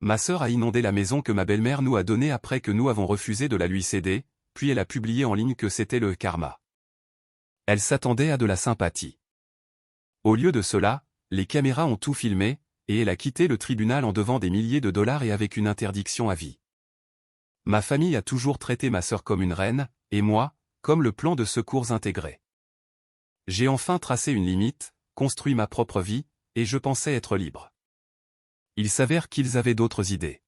Ma sœur a inondé la maison que ma belle-mère nous a donnée après que nous avons refusé de la lui céder, puis elle a publié en ligne que c'était le karma. Elle s'attendait à de la sympathie. Au lieu de cela, les caméras ont tout filmé, et elle a quitté le tribunal en devant des milliers de dollars et avec une interdiction à vie. Ma famille a toujours traité ma sœur comme une reine, et moi, comme le plan de secours intégré. J'ai enfin tracé une limite, construit ma propre vie, et je pensais être libre. Il s'avère qu'ils avaient d'autres idées.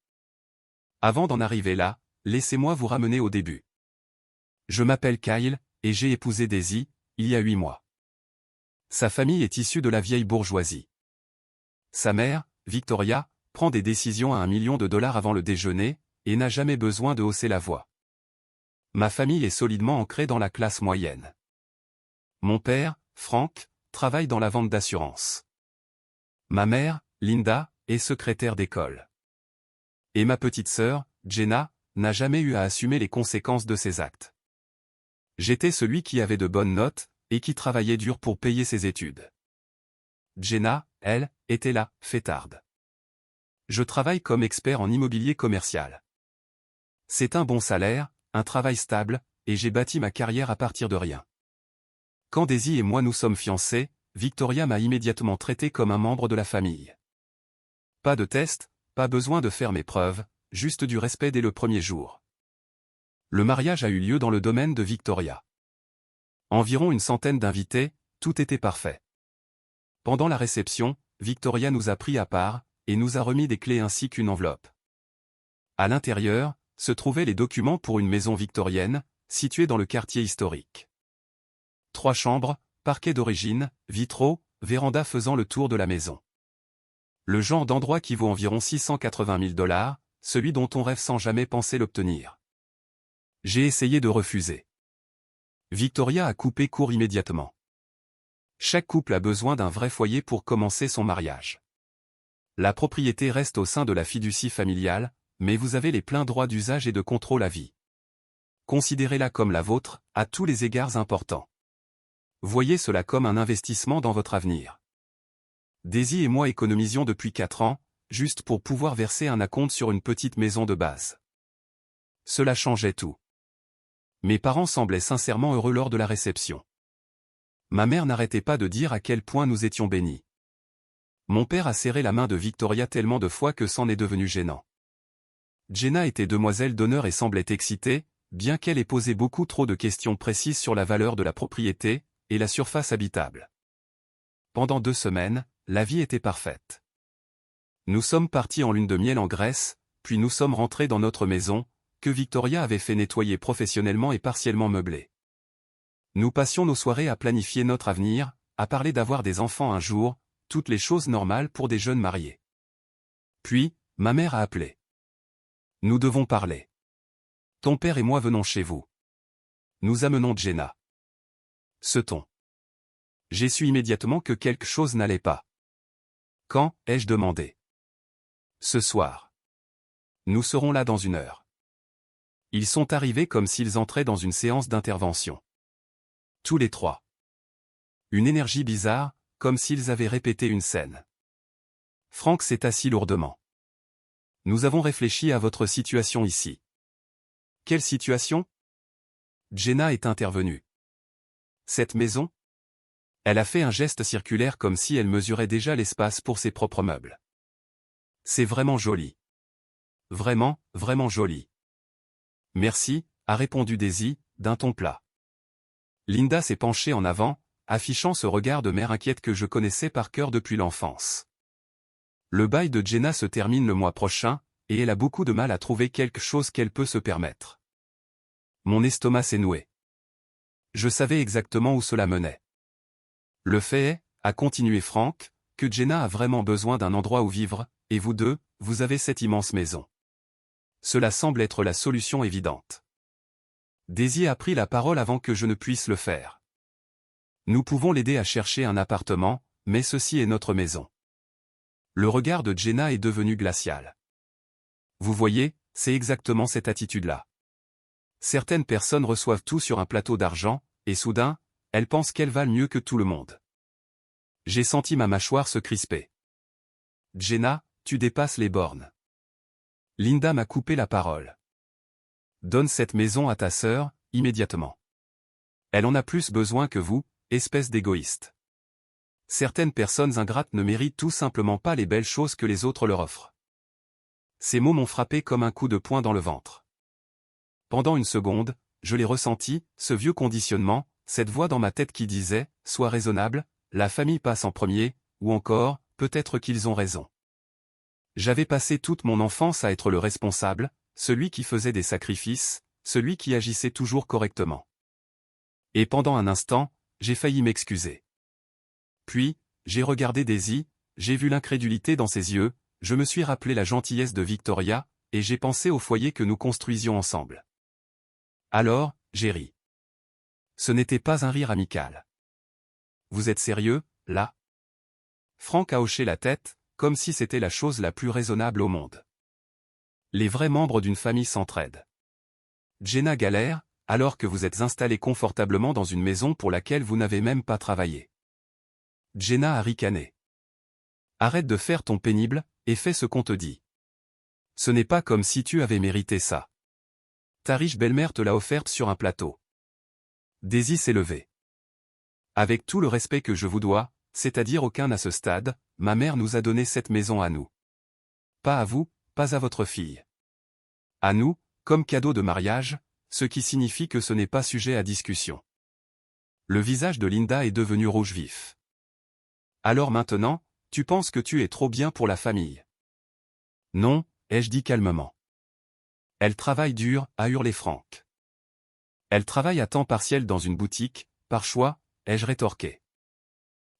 Avant d'en arriver là, laissez-moi vous ramener au début. Je m'appelle Kyle, et j'ai épousé Daisy, il y a 8 mois. Sa famille est issue de la vieille bourgeoisie. Sa mère, Victoria, prend des décisions à $1 million avant le déjeuner, et n'a jamais besoin de hausser la voix. Ma famille est solidement ancrée dans la classe moyenne. Mon père, Frank, travaille dans la vente d'assurance. Ma mère, Linda, est secrétaire d'école. Et ma petite sœur, Jenna, n'a jamais eu à assumer les conséquences de ses actes. J'étais celui qui avait de bonnes notes, et qui travaillait dur pour payer ses études. Jenna, elle, était la fêtarde. Je travaille comme expert en immobilier commercial. C'est un bon salaire, un travail stable, et j'ai bâti ma carrière à partir de rien. Quand Daisy et moi nous sommes fiancés, Victoria m'a immédiatement traité comme un membre de la famille. Pas de test, pas besoin de faire mes preuves, juste du respect dès le premier jour. Le mariage a eu lieu dans le domaine de Victoria. Environ une centaine d'invités, tout était parfait. Pendant la réception, Victoria nous a pris à part, et nous a remis des clés ainsi qu'une enveloppe. À l'intérieur, se trouvaient les documents pour une maison victorienne, située dans le quartier historique. 3 chambres, parquet d'origine, vitraux, véranda faisant le tour de la maison. Le genre d'endroit qui vaut environ $680 000, celui dont on rêve sans jamais penser l'obtenir. J'ai essayé de refuser. Victoria a coupé court immédiatement. Chaque couple a besoin d'un vrai foyer pour commencer son mariage. La propriété reste au sein de la fiducie familiale, mais vous avez les pleins droits d'usage et de contrôle à vie. Considérez-la comme la vôtre, à tous les égards importants. Voyez cela comme un investissement dans votre avenir. Daisy et moi économisions depuis 4 ans, juste pour pouvoir verser un acompte sur une petite maison de base. Cela changeait tout. Mes parents semblaient sincèrement heureux lors de la réception. Ma mère n'arrêtait pas de dire à quel point nous étions bénis. Mon père a serré la main de Victoria tellement de fois que c'en est devenu gênant. Jenna était demoiselle d'honneur et semblait excitée, bien qu'elle ait posé beaucoup trop de questions précises sur la valeur de la propriété et la surface habitable. Pendant 2 semaines, la vie était parfaite. Nous sommes partis en lune de miel en Grèce, puis nous sommes rentrés dans notre maison, que Victoria avait fait nettoyer professionnellement et partiellement meublée. Nous passions nos soirées à planifier notre avenir, à parler d'avoir des enfants un jour, toutes les choses normales pour des jeunes mariés. Puis, ma mère a appelé. Nous devons parler. Ton père et moi venons chez vous. Nous amenons Jenna. Ce ton. J'ai su immédiatement que quelque chose n'allait pas. Quand, ai-je demandé. Ce soir. Nous serons là dans 1 heure. Ils sont arrivés comme s'ils entraient dans une séance d'intervention. Tous les 3. Une énergie bizarre, comme s'ils avaient répété une scène. Frank s'est assis lourdement. Nous avons réfléchi à votre situation ici. Quelle situation? Jenna est intervenue. Cette maison? Elle a fait un geste circulaire comme si elle mesurait déjà l'espace pour ses propres meubles. C'est vraiment joli. Vraiment, vraiment joli. Merci, a répondu Daisy, d'un ton plat. Linda s'est penchée en avant, affichant ce regard de mère inquiète que je connaissais par cœur depuis l'enfance. Le bail de Jenna se termine le mois prochain, et elle a beaucoup de mal à trouver quelque chose qu'elle peut se permettre. Mon estomac s'est noué. Je savais exactement où cela menait. Le fait est, a continué Frank, que Jenna a vraiment besoin d'un endroit où vivre, et vous deux, vous avez cette immense maison. Cela semble être la solution évidente. Daisy a pris la parole avant que je ne puisse le faire. Nous pouvons l'aider à chercher un appartement, mais ceci est notre maison. Le regard de Jenna est devenu glacial. Vous voyez, c'est exactement cette attitude-là. Certaines personnes reçoivent tout sur un plateau d'argent, et soudain, elles pensent qu'elles valent mieux que tout le monde. J'ai senti ma mâchoire se crisper. Jenna, tu dépasses les bornes. Linda m'a coupé la parole. Donne cette maison à ta sœur, immédiatement. Elle en a plus besoin que vous, espèce d'égoïste. Certaines personnes ingrates ne méritent tout simplement pas les belles choses que les autres leur offrent. Ces mots m'ont frappé comme un coup de poing dans le ventre. Pendant une seconde, je l'ai ressenti, ce vieux conditionnement, cette voix dans ma tête qui disait « Sois raisonnable, la famille passe en premier », ou encore « Peut-être qu'ils ont raison ». J'avais passé toute mon enfance à être le responsable, celui qui faisait des sacrifices, celui qui agissait toujours correctement. Et pendant un instant, j'ai failli m'excuser. Puis, j'ai regardé Daisy, j'ai vu l'incrédulité dans ses yeux, je me suis rappelé la gentillesse de Victoria, et j'ai pensé au foyer que nous construisions ensemble. Alors, j'ai ri. Ce n'était pas un rire amical. Vous êtes sérieux, là? Franck a hoché la tête, comme si c'était la chose la plus raisonnable au monde. Les vrais membres d'une famille s'entraident. Jenna galère, alors que vous êtes installé confortablement dans une maison pour laquelle vous n'avez même pas travaillé. Jenna a ricané. Arrête de faire ton pénible, et fais ce qu'on te dit. Ce n'est pas comme si tu avais mérité ça. Ta riche belle-mère te l'a offerte sur un plateau. Daisy s'est levée. Avec tout le respect que je vous dois, c'est-à-dire aucun à ce stade, ma mère nous a donné cette maison à nous. Pas à vous, pas à votre fille. À nous, comme cadeau de mariage, ce qui signifie que ce n'est pas sujet à discussion. Le visage de Linda est devenu rouge vif. Alors maintenant, tu penses que tu es trop bien pour la famille? Non, ai-je dit calmement. Elle travaille dur, a hurlé Franck. Elle travaille à temps partiel dans une boutique, par choix, ai-je rétorqué.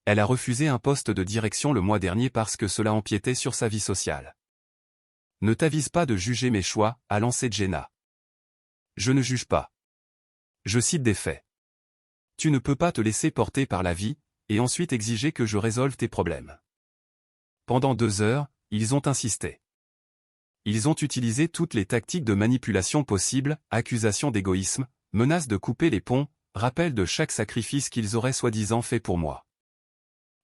Elle a refusé un poste de direction le mois dernier parce que cela empiétait sur sa vie sociale. Ne t'avise pas de juger mes choix, a lancé Jenna. Je ne juge pas. Je cite des faits. Tu ne peux pas te laisser porter par la vie, et ensuite exiger que je résolve tes problèmes. Pendant 2 heures, ils ont insisté. Ils ont utilisé toutes les tactiques de manipulation possibles, accusations d'égoïsme, menaces de couper les ponts, rappel de chaque sacrifice qu'ils auraient soi-disant fait pour moi.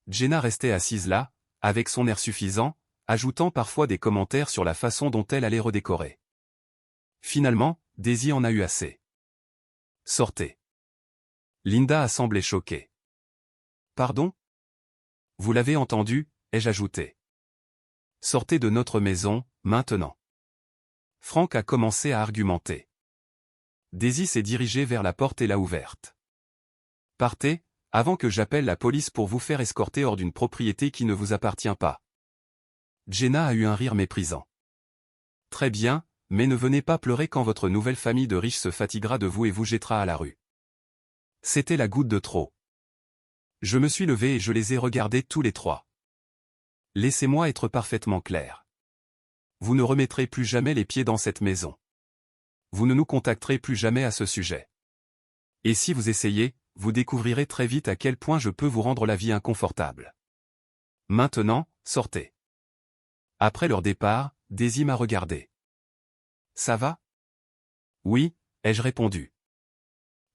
Jenna restait assise là, avec son air suffisant, ajoutant parfois des commentaires sur la façon dont elle allait redécorer. Finalement, Daisy en a eu assez. Sortez. Linda a semblé choquée. Pardon? Vous l'avez entendu, ai-je ajouté. Sortez de notre maison, maintenant. Franck a commencé à argumenter. Daisy s'est dirigée vers la porte et l'a ouverte. Partez, avant que j'appelle la police pour vous faire escorter hors d'une propriété qui ne vous appartient pas. Jenna a eu un rire méprisant. Très bien, mais ne venez pas pleurer quand votre nouvelle famille de riches se fatiguera de vous et vous jettera à la rue. C'était la goutte de trop. Je me suis levé et je les ai regardés tous les trois. Laissez-moi être parfaitement clair. Vous ne remettrez plus jamais les pieds dans cette maison. Vous ne nous contacterez plus jamais à ce sujet. Et si vous essayez, vous découvrirez très vite à quel point je peux vous rendre la vie inconfortable. Maintenant, sortez. Après leur départ, Daisy m'a regardé. Ça va? Oui, ai-je répondu.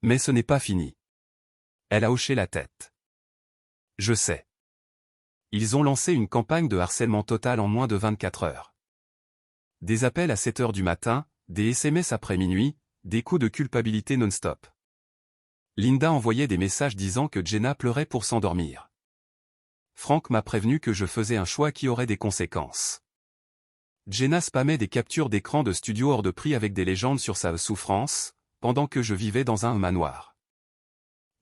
Mais ce n'est pas fini. Elle a hoché la tête. Je sais. Ils ont lancé une campagne de harcèlement total en moins de 24 heures. Des appels à 7 heures du matin, des SMS après minuit, des coups de culpabilité non-stop. Linda envoyait des messages disant que Jenna pleurait pour s'endormir. Franck m'a prévenu que je faisais un choix qui aurait des conséquences. Jenna spammait des captures d'écran de studio hors de prix avec des légendes sur sa souffrance, pendant que je vivais dans un manoir.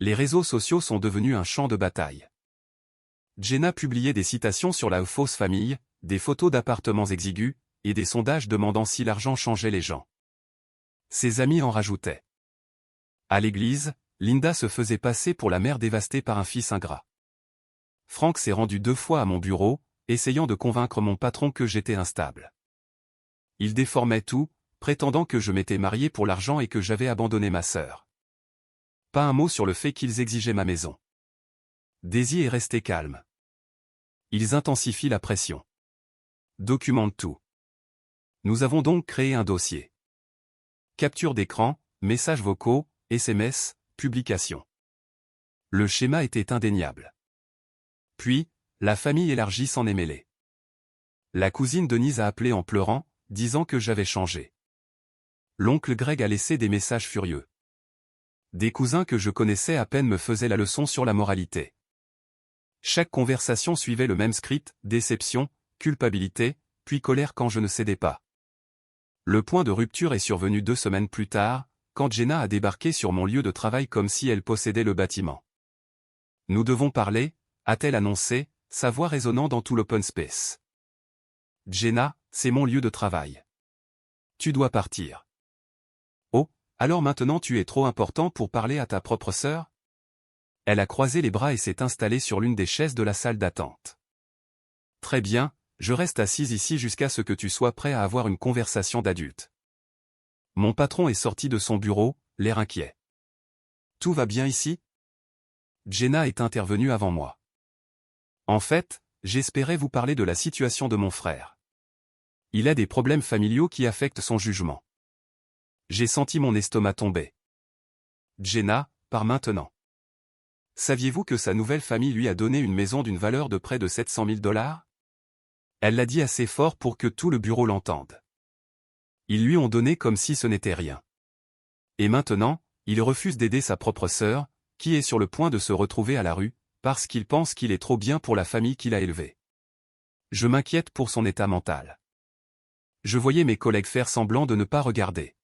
Les réseaux sociaux sont devenus un champ de bataille. Jenna publiait des citations sur la fausse famille, des photos d'appartements exigus, et des sondages demandant si l'argent changeait les gens. Ses amis en rajoutaient. À l'église, Linda se faisait passer pour la mère dévastée par un fils ingrat. Franck s'est rendu 2 fois à mon bureau, essayant de convaincre mon patron que j'étais instable. Il déformait tout, prétendant que je m'étais marié pour l'argent et que j'avais abandonné ma sœur. Pas un mot sur le fait qu'ils exigeaient ma maison. Daisy est restée calme. Ils intensifient la pression. Documentent tout. Nous avons donc créé un dossier. Capture d'écran, messages vocaux, SMS, publication. Le schéma était indéniable. Puis, la famille élargie s'en est mêlée. La cousine Denise a appelé en pleurant, disant que j'avais changé. L'oncle Greg a laissé des messages furieux. Des cousins que je connaissais à peine me faisaient la leçon sur la moralité. Chaque conversation suivait le même script, déception, culpabilité, puis colère quand je ne cédais pas. Le point de rupture est survenu 2 semaines plus tard, quand Jenna a débarqué sur mon lieu de travail comme si elle possédait le bâtiment. Nous devons parler, a-t-elle annoncé, sa voix résonnant dans tout l'open space. Jenna, c'est mon lieu de travail. Tu dois partir. Oh, alors maintenant tu es trop important pour parler à ta propre sœur? Elle a croisé les bras et s'est installée sur l'une des chaises de la salle d'attente. Très bien, je reste assise ici jusqu'à ce que tu sois prêt à avoir une conversation d'adulte. Mon patron est sorti de son bureau, l'air inquiet. Tout va bien ici? Jenna est intervenue avant moi. En fait, j'espérais vous parler de la situation de mon frère. Il a des problèmes familiaux qui affectent son jugement. J'ai senti mon estomac tomber. Jenna, par maintenant. Saviez-vous que sa nouvelle famille lui a donné une maison d'une valeur de près de 700 000 $? Elle l'a dit assez fort pour que tout le bureau l'entende. Ils lui ont donné comme si ce n'était rien. Et maintenant, il refuse d'aider sa propre sœur, qui est sur le point de se retrouver à la rue, parce qu'il pense qu'il est trop bien pour la famille qu'il a élevée. Je m'inquiète pour son état mental. Je voyais mes collègues faire semblant de ne pas regarder.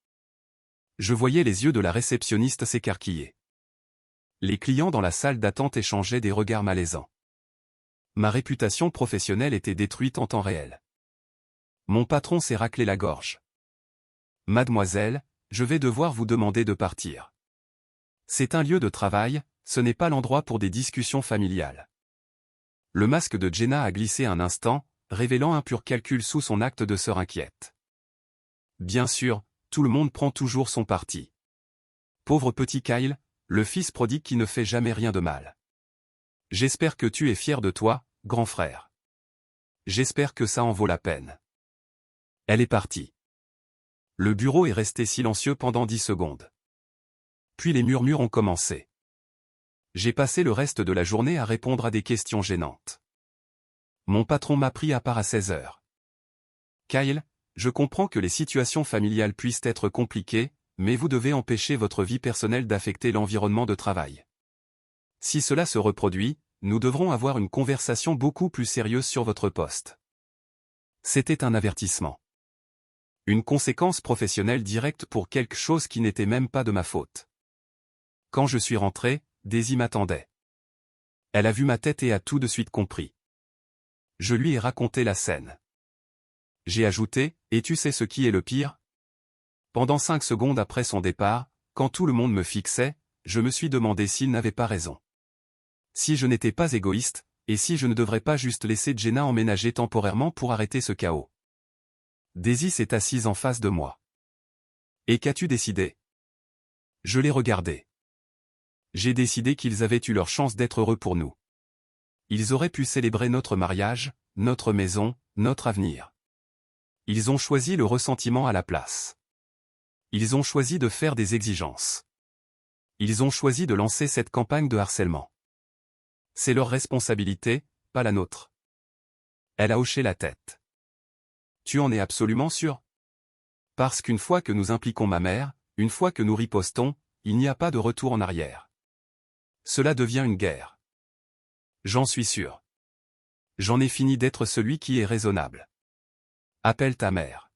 Je voyais les yeux de la réceptionniste s'écarquiller. Les clients dans la salle d'attente échangeaient des regards malaisants. Ma réputation professionnelle était détruite en temps réel. Mon patron s'est raclé la gorge. Mademoiselle, je vais devoir vous demander de partir. C'est un lieu de travail, ce n'est pas l'endroit pour des discussions familiales. Le masque de Jenna a glissé un instant, révélant un pur calcul sous son acte de sœur inquiète. Bien sûr, tout le monde prend toujours son parti. Pauvre petit Kyle, le fils prodigue qui ne fait jamais rien de mal. J'espère que tu es fier de toi, grand frère. J'espère que ça en vaut la peine. Elle est partie. Le bureau est resté silencieux pendant 10 secondes. Puis les murmures ont commencé. J'ai passé le reste de la journée à répondre à des questions gênantes. Mon patron m'a pris à part à 16 heures. Kyle, je comprends que les situations familiales puissent être compliquées, mais vous devez empêcher votre vie personnelle d'affecter l'environnement de travail. Si cela se reproduit, nous devrons avoir une conversation beaucoup plus sérieuse sur votre poste. C'était un avertissement. Une conséquence professionnelle directe pour quelque chose qui n'était même pas de ma faute. Quand je suis rentré, Daisy m'attendait. Elle a vu ma tête et a tout de suite compris. Je lui ai raconté la scène. J'ai ajouté, et tu sais ce qui est le pire? Pendant 5 secondes après son départ, quand tout le monde me fixait, je me suis demandé s'il n'avait pas raison. Si je n'étais pas égoïste, et si je ne devrais pas juste laisser Jenna emménager temporairement pour arrêter ce chaos. Daisy s'est assise en face de moi. Et qu'as-tu décidé? Je l'ai regardé. J'ai décidé qu'ils avaient eu leur chance d'être heureux pour nous. Ils auraient pu célébrer notre mariage, notre maison, notre avenir. Ils ont choisi le ressentiment à la place. Ils ont choisi de faire des exigences. Ils ont choisi de lancer cette campagne de harcèlement. C'est leur responsabilité, pas la nôtre. Elle a hoché la tête. Tu en es absolument sûr? Parce qu'une fois que nous impliquons ma mère, une fois que nous ripostons, il n'y a pas de retour en arrière. Cela devient une guerre. J'en suis sûr. J'en ai fini d'être celui qui est raisonnable. Appelle ta mère.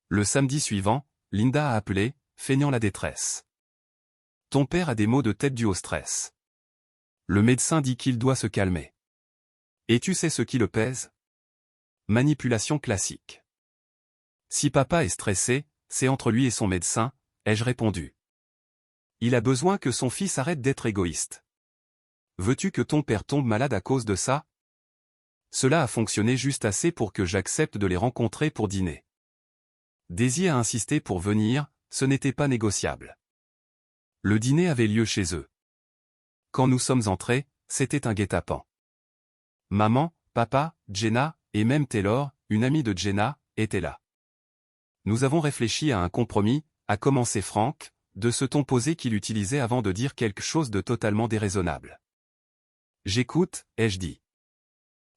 Le samedi suivant, Linda a appelé, feignant la détresse. Ton père a des maux de tête dus au stress. Le médecin dit qu'il doit se calmer. Et tu sais ce qui le pèse? Manipulation classique. Si papa est stressé, c'est entre lui et son médecin, ai-je répondu. Il a besoin que son fils arrête d'être égoïste. Veux-tu que ton père tombe malade à cause de ça? Cela a fonctionné juste assez pour que j'accepte de les rencontrer pour dîner. Daisy a insisté pour venir, ce n'était pas négociable. Le dîner avait lieu chez eux. Quand nous sommes entrés, c'était un guet-apens. Maman, papa, Jenna, et même Taylor, une amie de Jenna, étaient là. Nous avons réfléchi à un compromis, a commencé Frank, de ce ton posé qu'il utilisait avant de dire quelque chose de totalement déraisonnable. J'écoute, ai-je dit.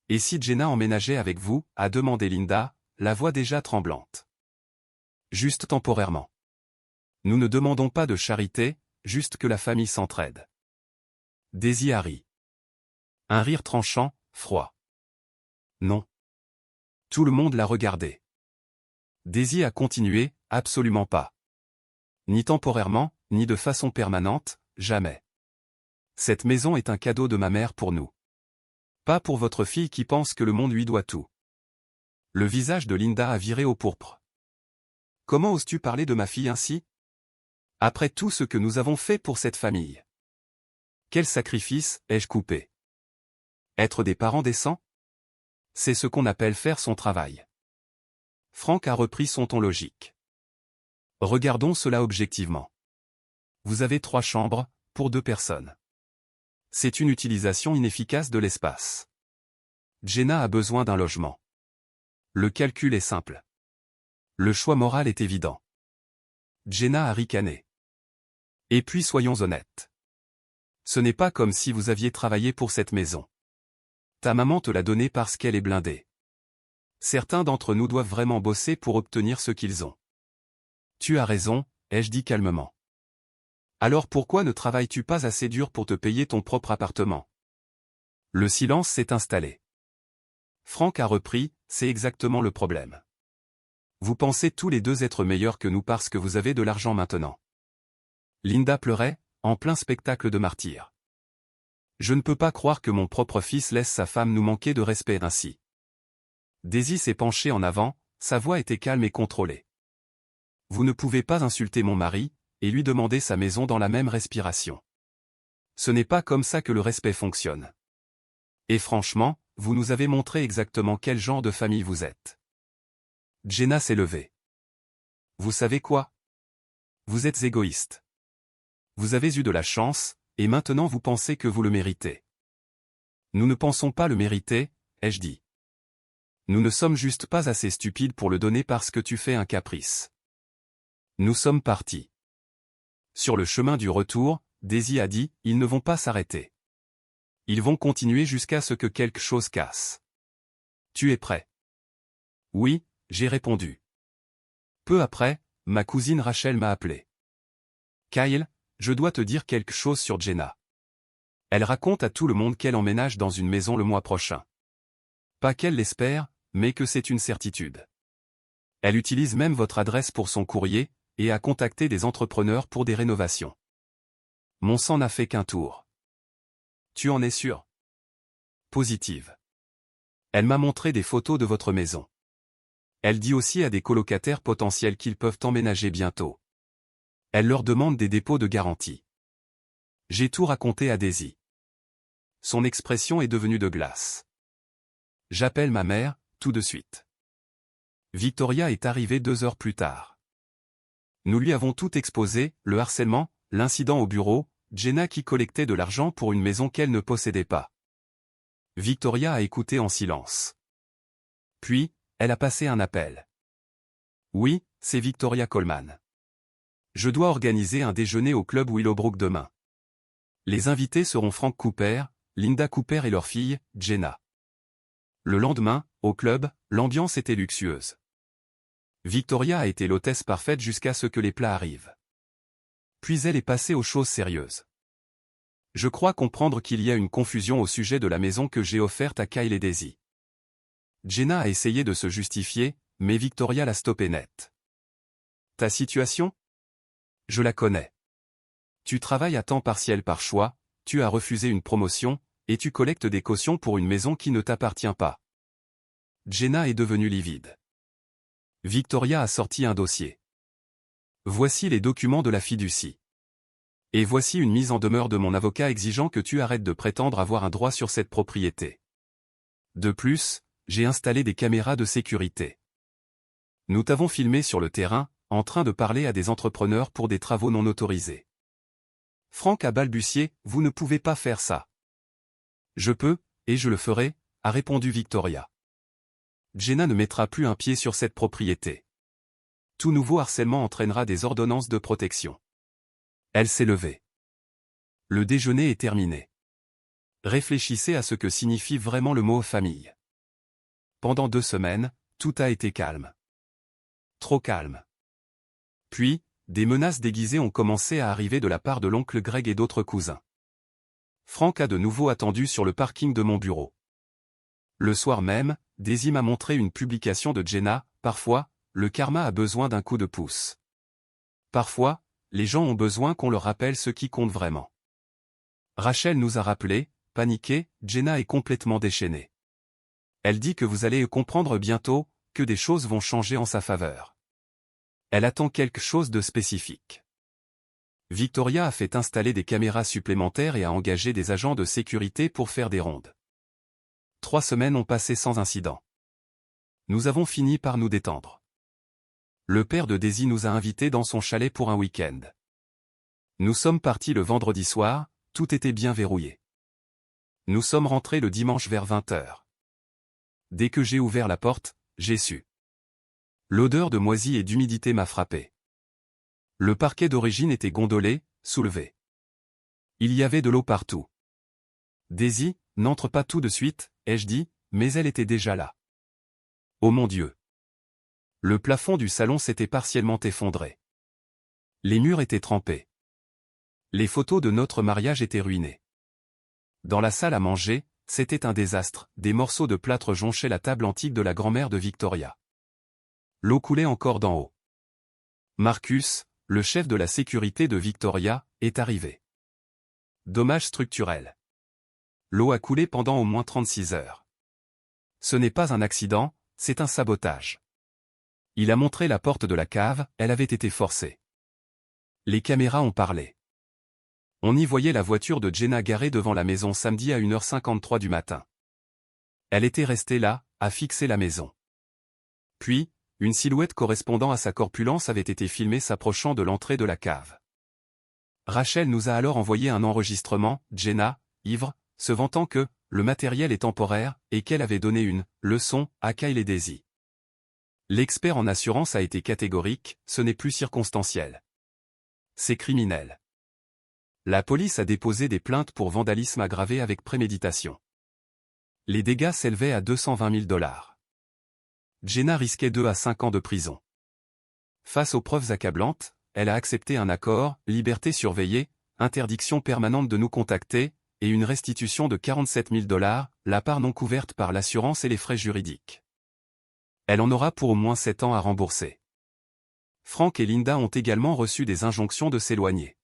Et si Jenna emménageait avec vous, a demandé Linda, la voix déjà tremblante. Juste temporairement. Nous ne demandons pas de charité, juste que la famille s'entraide. Daisy a ri. Un rire tranchant, froid. Non. Tout le monde l'a regardé. Daisy a continué, absolument pas. Ni temporairement, ni de façon permanente, jamais. Cette maison est un cadeau de ma mère pour nous. Pas pour votre fille qui pense que le monde lui doit tout. Le visage de Linda a viré au pourpre. Comment oses-tu parler de ma fille ainsi? Après tout ce que nous avons fait pour cette famille. Quel sacrifice ai-je coupé? Être des parents décents? C'est ce qu'on appelle faire son travail. Frank a repris son ton logique. Regardons cela objectivement. Vous avez 3 chambres, pour 2 personnes. C'est une utilisation inefficace de l'espace. Jenna a besoin d'un logement. Le calcul est simple. Le choix moral est évident. Jenna a ricané. Et puis soyons honnêtes. Ce n'est pas comme si vous aviez travaillé pour cette maison. Ta maman te l'a donnée parce qu'elle est blindée. Certains d'entre nous doivent vraiment bosser pour obtenir ce qu'ils ont. Tu as raison, ai-je dit calmement. Alors pourquoi ne travailles-tu pas assez dur pour te payer ton propre appartement? Le silence s'est installé. Frank a repris, c'est exactement le problème. Vous pensez tous les deux être meilleurs que nous parce que vous avez de l'argent maintenant. Linda pleurait, en plein spectacle de martyrs. Je ne peux pas croire que mon propre fils laisse sa femme nous manquer de respect ainsi. Daisy s'est penchée en avant, sa voix était calme et contrôlée. Vous ne pouvez pas insulter mon mari, et lui demander sa maison dans la même respiration. Ce n'est pas comme ça que le respect fonctionne. Et franchement, vous nous avez montré exactement quel genre de famille vous êtes. Jenna s'est levée. Vous savez quoi? Vous êtes égoïste. Vous avez eu de la chance, et maintenant vous pensez que vous le méritez. Nous ne pensons pas le mériter, ai-je dit. Nous ne sommes juste pas assez stupides pour le donner parce que tu fais un caprice. Nous sommes partis. Sur le chemin du retour, Daisy a dit, ils ne vont pas s'arrêter. Ils vont continuer jusqu'à ce que quelque chose casse. Tu es prêt? Oui, j'ai répondu. Peu après, ma cousine Rachel m'a appelé. Kyle, je dois te dire quelque chose sur Jenna. Elle raconte à tout le monde qu'elle emménage dans une maison le mois prochain. Pas qu'elle l'espère, mais que c'est une certitude. Elle utilise même votre adresse pour son courrier, et a contacté des entrepreneurs pour des rénovations. Mon sang n'a fait qu'un tour. Tu en es sûr? Positive. Elle m'a montré des photos de votre maison. Elle dit aussi à des colocataires potentiels qu'ils peuvent emménager bientôt. Elle leur demande des dépôts de garantie. J'ai tout raconté à Daisy. Son expression est devenue de glace. J'appelle ma mère, tout de suite. Victoria est arrivée 2 heures plus tard. Nous lui avons tout exposé, le harcèlement, l'incident au bureau, Jenna qui collectait de l'argent pour une maison qu'elle ne possédait pas. Victoria a écouté en silence. Puis, elle a passé un appel. Oui, c'est Victoria Coleman. Je dois organiser un déjeuner au club Willowbrook demain. Les invités seront Frank Cooper, Linda Cooper et leur fille, Jenna. Le lendemain, au club, l'ambiance était luxueuse. Victoria a été l'hôtesse parfaite jusqu'à ce que les plats arrivent. Puis elle est passée aux choses sérieuses. Je crois comprendre qu'il y a une confusion au sujet de la maison que j'ai offerte à Kyle et Daisy. Jenna a essayé de se justifier, mais Victoria l'a stoppé net. Ta situation? Je la connais. Tu travailles à temps partiel par choix, tu as refusé une promotion, et tu collectes des cautions pour une maison qui ne t'appartient pas. Jenna est devenue livide. Victoria a sorti un dossier. Voici les documents de la fiducie. Et voici une mise en demeure de mon avocat exigeant que tu arrêtes de prétendre avoir un droit sur cette propriété. De plus, j'ai installé des caméras de sécurité. Nous t'avons filmé sur le terrain, en train de parler à des entrepreneurs pour des travaux non autorisés. Frank a balbutié, vous ne pouvez pas faire ça. Je peux, et je le ferai, a répondu Victoria. Jenna ne mettra plus un pied sur cette propriété. Tout nouveau harcèlement entraînera des ordonnances de protection. Elle s'est levée. Le déjeuner est terminé. Réfléchissez à ce que signifie vraiment le mot famille. Pendant 2 semaines, tout a été calme. Trop calme. Puis, des menaces déguisées ont commencé à arriver de la part de l'oncle Greg et d'autres cousins. Frank a de nouveau attendu sur le parking de mon bureau. Le soir même, Daisy m'a montré une publication de Jenna. Parfois, le karma a besoin d'un coup de pouce. Parfois, les gens ont besoin qu'on leur rappelle ce qui compte vraiment. Rachel nous a rappelé, paniquée, Jenna est complètement déchaînée. Elle dit que vous allez comprendre bientôt, que des choses vont changer en sa faveur. Elle attend quelque chose de spécifique. Victoria a fait installer des caméras supplémentaires et a engagé des agents de sécurité pour faire des rondes. 3 semaines ont passé sans incident. Nous avons fini par nous détendre. Le père de Daisy nous a invités dans son chalet pour un week-end. Nous sommes partis le vendredi soir, tout était bien verrouillé. Nous sommes rentrés le dimanche vers 20h. Dès que j'ai ouvert la porte, j'ai su. L'odeur de moisi et d'humidité m'a frappé. Le parquet d'origine était gondolé, soulevé. Il y avait de l'eau partout. Daisy, n'entre pas tout de suite, ai-je dit, mais elle était déjà là. Oh mon Dieu! Le plafond du salon s'était partiellement effondré. Les murs étaient trempés. Les photos de notre mariage étaient ruinées. Dans la salle à manger, c'était un désastre, des morceaux de plâtre jonchaient la table antique de la grand-mère de Victoria. L'eau coulait encore d'en haut. Marcus, le chef de la sécurité de Victoria, est arrivé. Dommage structurel. L'eau a coulé pendant au moins 36 heures. Ce n'est pas un accident, c'est un sabotage. Il a montré la porte de la cave, elle avait été forcée. Les caméras ont parlé. On y voyait la voiture de Jenna garée devant la maison samedi à 1h53 du matin. Elle était restée là, à fixer la maison. Puis, une silhouette correspondant à sa corpulence avait été filmée s'approchant de l'entrée de la cave. Rachel nous a alors envoyé un enregistrement, Jenna, ivre, se vantant que le matériel est temporaire et qu'elle avait donné une leçon à Kyle et Daisy. L'expert en assurance a été catégorique, ce n'est plus circonstanciel. C'est criminel. La police a déposé des plaintes pour vandalisme aggravé avec préméditation. Les dégâts s'élevaient à 220 000 $. Jenna risquait 2 à 5 ans de prison. Face aux preuves accablantes, elle a accepté un accord, liberté surveillée, interdiction permanente de nous contacter, et une restitution de 47 000 $, la part non couverte par l'assurance et les frais juridiques. Elle en aura pour au moins 7 ans à rembourser. Frank et Linda ont également reçu des injonctions de s'éloigner.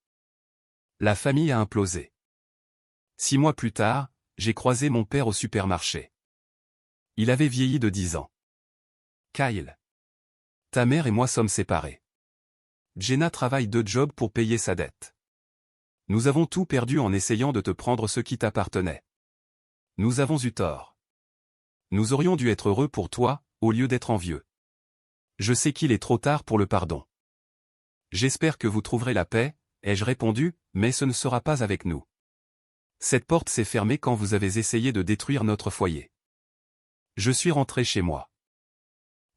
La famille a implosé. 6 mois plus tard, j'ai croisé mon père au supermarché. Il avait vieilli de 10 ans. Kyle. Ta mère et moi sommes séparés. Jenna travaille 2 jobs pour payer sa dette. Nous avons tout perdu en essayant de te prendre ce qui t'appartenait. Nous avons eu tort. Nous aurions dû être heureux pour toi, au lieu d'être envieux. Je sais qu'il est trop tard pour le pardon. J'espère que vous trouverez la paix, ai-je répondu, mais ce ne sera pas avec nous. Cette porte s'est fermée quand vous avez essayé de détruire notre foyer. Je suis rentré chez moi.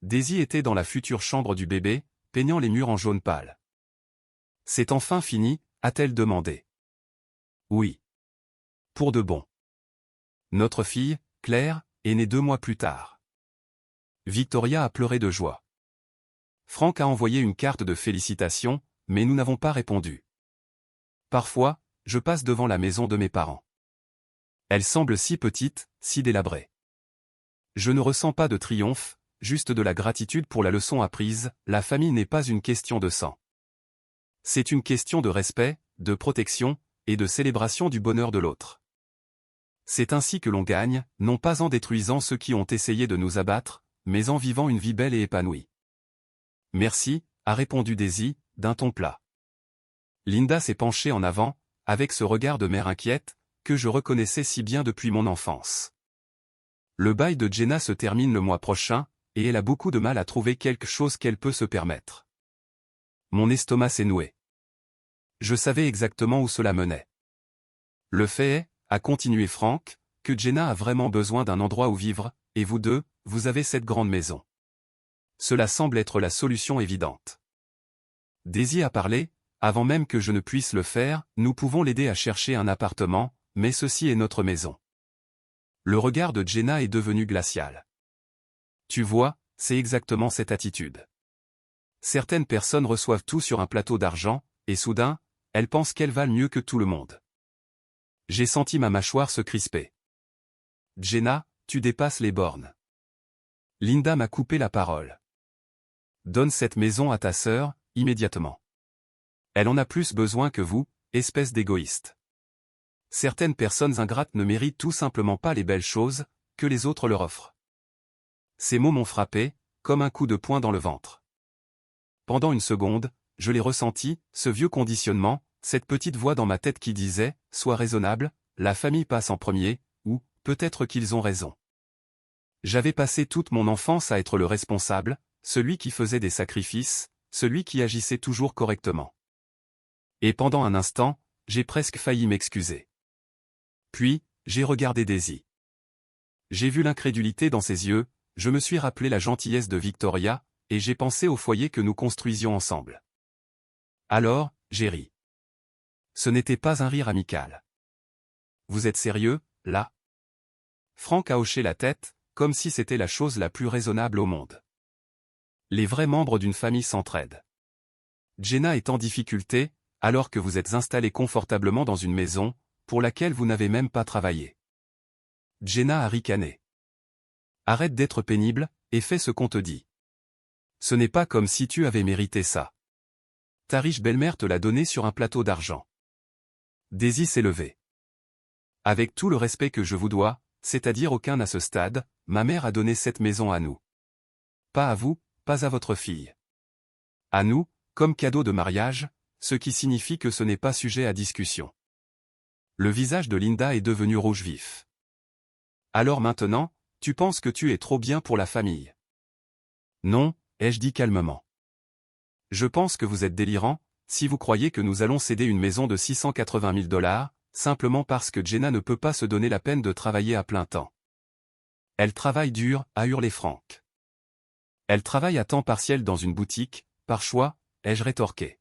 Daisy était dans la future chambre du bébé, peignant les murs en jaune pâle. C'est enfin fini, a-t-elle demandé. Oui. Pour de bon. Notre fille, Claire, est née 2 mois plus tard. Victoria a pleuré de joie. Frank a envoyé une carte de félicitations, mais nous n'avons pas répondu. Parfois, je passe devant la maison de mes parents. Elle semble si petite, si délabrée. Je ne ressens pas de triomphe, juste de la gratitude pour la leçon apprise, la famille n'est pas une question de sang. C'est une question de respect, de protection, et de célébration du bonheur de l'autre. C'est ainsi que l'on gagne, non pas en détruisant ceux qui ont essayé de nous abattre, mais en vivant une vie belle et épanouie. Merci, a répondu Daisy, d'un ton plat. Linda s'est penchée en avant, avec ce regard de mère inquiète, que je reconnaissais si bien depuis mon enfance. Le bail de Jenna se termine le mois prochain, et elle a beaucoup de mal à trouver quelque chose qu'elle peut se permettre. Mon estomac s'est noué. Je savais exactement où cela menait. Le fait est, a continué Frank, que Jenna a vraiment besoin d'un endroit où vivre, et vous deux, vous avez cette grande maison. Cela semble être la solution évidente. Daisy a parlé, avant même que je ne puisse le faire, nous pouvons l'aider à chercher un appartement, mais ceci est notre maison. Le regard de Jenna est devenu glacial. Tu vois, c'est exactement cette attitude. Certaines personnes reçoivent tout sur un plateau d'argent, et soudain, elles pensent qu'elles valent mieux que tout le monde. J'ai senti ma mâchoire se crisper. Jenna, tu dépasses les bornes. Linda m'a coupé la parole. Donne cette maison à ta sœur, immédiatement. Elle en a plus besoin que vous, espèce d'égoïste. Certaines personnes ingrates ne méritent tout simplement pas les belles choses que les autres leur offrent. Ces mots m'ont frappé, comme un coup de poing dans le ventre. Pendant une seconde, je l'ai ressenti, ce vieux conditionnement, cette petite voix dans ma tête qui disait « Sois raisonnable, la famille passe en premier » ou « Peut-être qu'ils ont raison ». J'avais passé toute mon enfance à être le responsable, celui qui faisait des sacrifices, celui qui agissait toujours correctement. Et pendant un instant, j'ai presque failli m'excuser. Puis, j'ai regardé Daisy. J'ai vu l'incrédulité dans ses yeux, je me suis rappelé la gentillesse de Victoria, et j'ai pensé au foyer que nous construisions ensemble. Alors, j'ai ri. Ce n'était pas un rire amical. Vous êtes sérieux, là? Frank a hoché la tête, comme si c'était la chose la plus raisonnable au monde. Les vrais membres d'une famille s'entraident. Jenna est en difficulté, alors que vous êtes installé confortablement dans une maison, pour laquelle vous n'avez même pas travaillé. Jenna a ricané. Arrête d'être pénible, et fais ce qu'on te dit. Ce n'est pas comme si tu avais mérité ça. Ta riche belle-mère te l'a donné sur un plateau d'argent. Daisy s'est levée. Avec tout le respect que je vous dois, c'est-à-dire aucun à ce stade, ma mère a donné cette maison à nous. Pas à vous, pas à votre fille. À nous, comme cadeau de mariage, ce qui signifie que ce n'est pas sujet à discussion. Le visage de Linda est devenu rouge vif. Alors maintenant, tu penses que tu es trop bien pour la famille? Non, ai-je dit calmement. Je pense que vous êtes délirant, si vous croyez que nous allons céder une maison de 680 000 $, simplement parce que Jenna ne peut pas se donner la peine de travailler à plein temps. Elle travaille dur, a hurlé Frank. Elle travaille à temps partiel dans une boutique, par choix, ai-je rétorqué.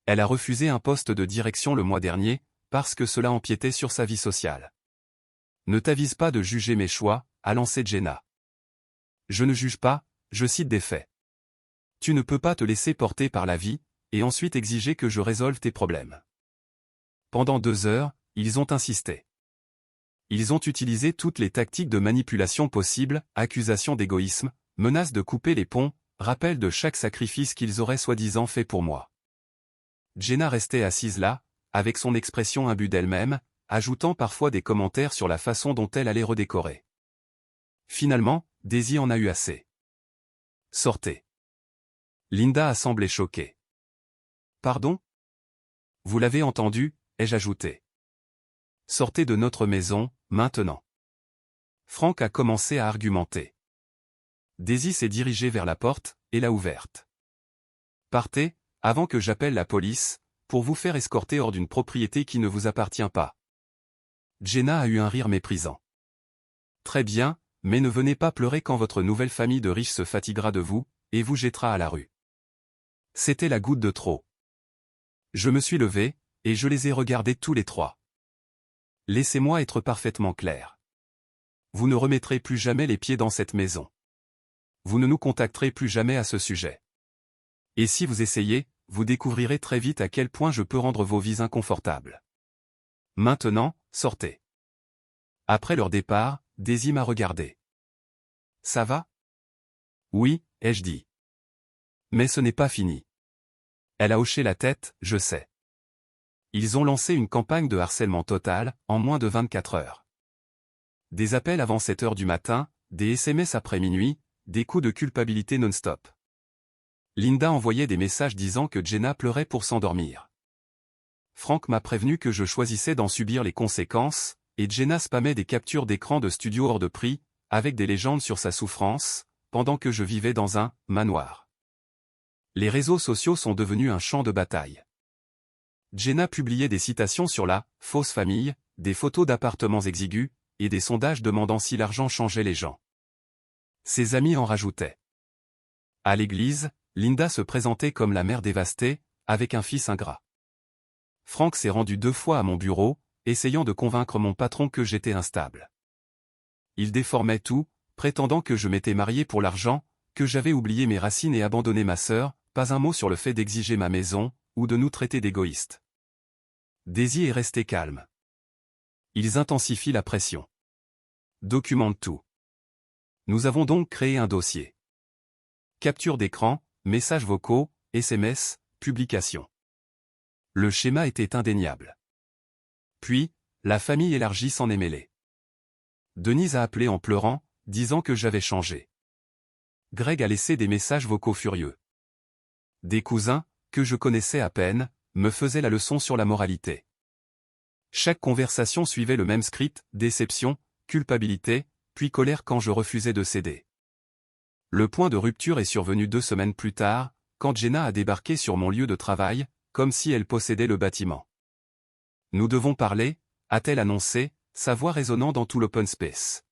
Elle a refusé un poste de direction le mois dernier, parce que cela empiétait sur sa vie sociale. Ne t'avise pas de juger mes choix, a lancé Jenna. Je ne juge pas, je cite des faits. Tu ne peux pas te laisser porter par la vie, et ensuite exiger que je résolve tes problèmes. Pendant 2 heures, ils ont insisté. Ils ont utilisé toutes les tactiques de manipulation possibles, accusations d'égoïsme, menaces de couper les ponts, rappel de chaque sacrifice qu'ils auraient soi-disant fait pour moi. Jenna restait assise là, avec son expression imbue d'elle-même, ajoutant parfois des commentaires sur la façon dont elle allait redécorer. Finalement, Daisy en a eu assez. Sortez. Linda a semblé choquée. Pardon? Vous l'avez entendu, ai-je ajouté. Sortez de notre maison, maintenant. Frank a commencé à argumenter. Daisy s'est dirigée vers la porte, et l'a ouverte. Partez, avant que j'appelle la police, pour vous faire escorter hors d'une propriété qui ne vous appartient pas. Jenna a eu un rire méprisant. Très bien, mais ne venez pas pleurer quand votre nouvelle famille de riches se fatiguera de vous, et vous jettera à la rue. C'était la goutte de trop. Je me suis levé, et je les ai regardés tous les trois. Laissez-moi être parfaitement clair. Vous ne remettrez plus jamais les pieds dans cette maison. Vous ne nous contacterez plus jamais à ce sujet. Et si vous essayez, vous découvrirez très vite à quel point je peux rendre vos vies inconfortables. Maintenant, sortez. Après leur départ, Daisy m'a regardé. Ça va? Oui, ai-je dit. Mais ce n'est pas fini. Elle a hoché la tête, je sais. Ils ont lancé une campagne de harcèlement total, en moins de 24 heures. Des appels avant 7 heures du matin, des SMS après minuit, des coups de culpabilité non-stop. Linda envoyait des messages disant que Jenna pleurait pour s'endormir. Frank m'a prévenu que je choisissais d'en subir les conséquences, et Jenna spammait des captures d'écran de studio hors de prix, avec des légendes sur sa souffrance, pendant que je vivais dans un manoir. Les réseaux sociaux sont devenus un champ de bataille. Jenna publiait des citations sur la « fausse famille », des photos d'appartements exigus, et des sondages demandant si l'argent changeait les gens. Ses amis en rajoutaient. À l'église, Linda se présentait comme la mère dévastée, avec un fils ingrat. Frank s'est rendu 2 fois à mon bureau, essayant de convaincre mon patron que j'étais instable. Il déformait tout, prétendant que je m'étais marié pour l'argent, que j'avais oublié mes racines et abandonné ma sœur, pas un mot sur le fait d'exiger ma maison, ou de nous traiter d'égoïstes. Daisy est restée calme. Ils intensifient la pression. Documente tout. Nous avons donc créé un dossier. Capture d'écran, messages vocaux, SMS, publication. Le schéma était indéniable. Puis, la famille élargie s'en est mêlée. Denise a appelé en pleurant, disant que j'avais changé. Greg a laissé des messages vocaux furieux. Des cousins, que je connaissais à peine, me faisaient la leçon sur la moralité. Chaque conversation suivait le même script, déception, culpabilité, puis colère quand je refusais de céder. Le point de rupture est survenu 2 semaines plus tard, quand Jenna a débarqué sur mon lieu de travail, comme si elle possédait le bâtiment. Nous devons parler, a-t-elle annoncé, sa voix résonnant dans tout l'open space.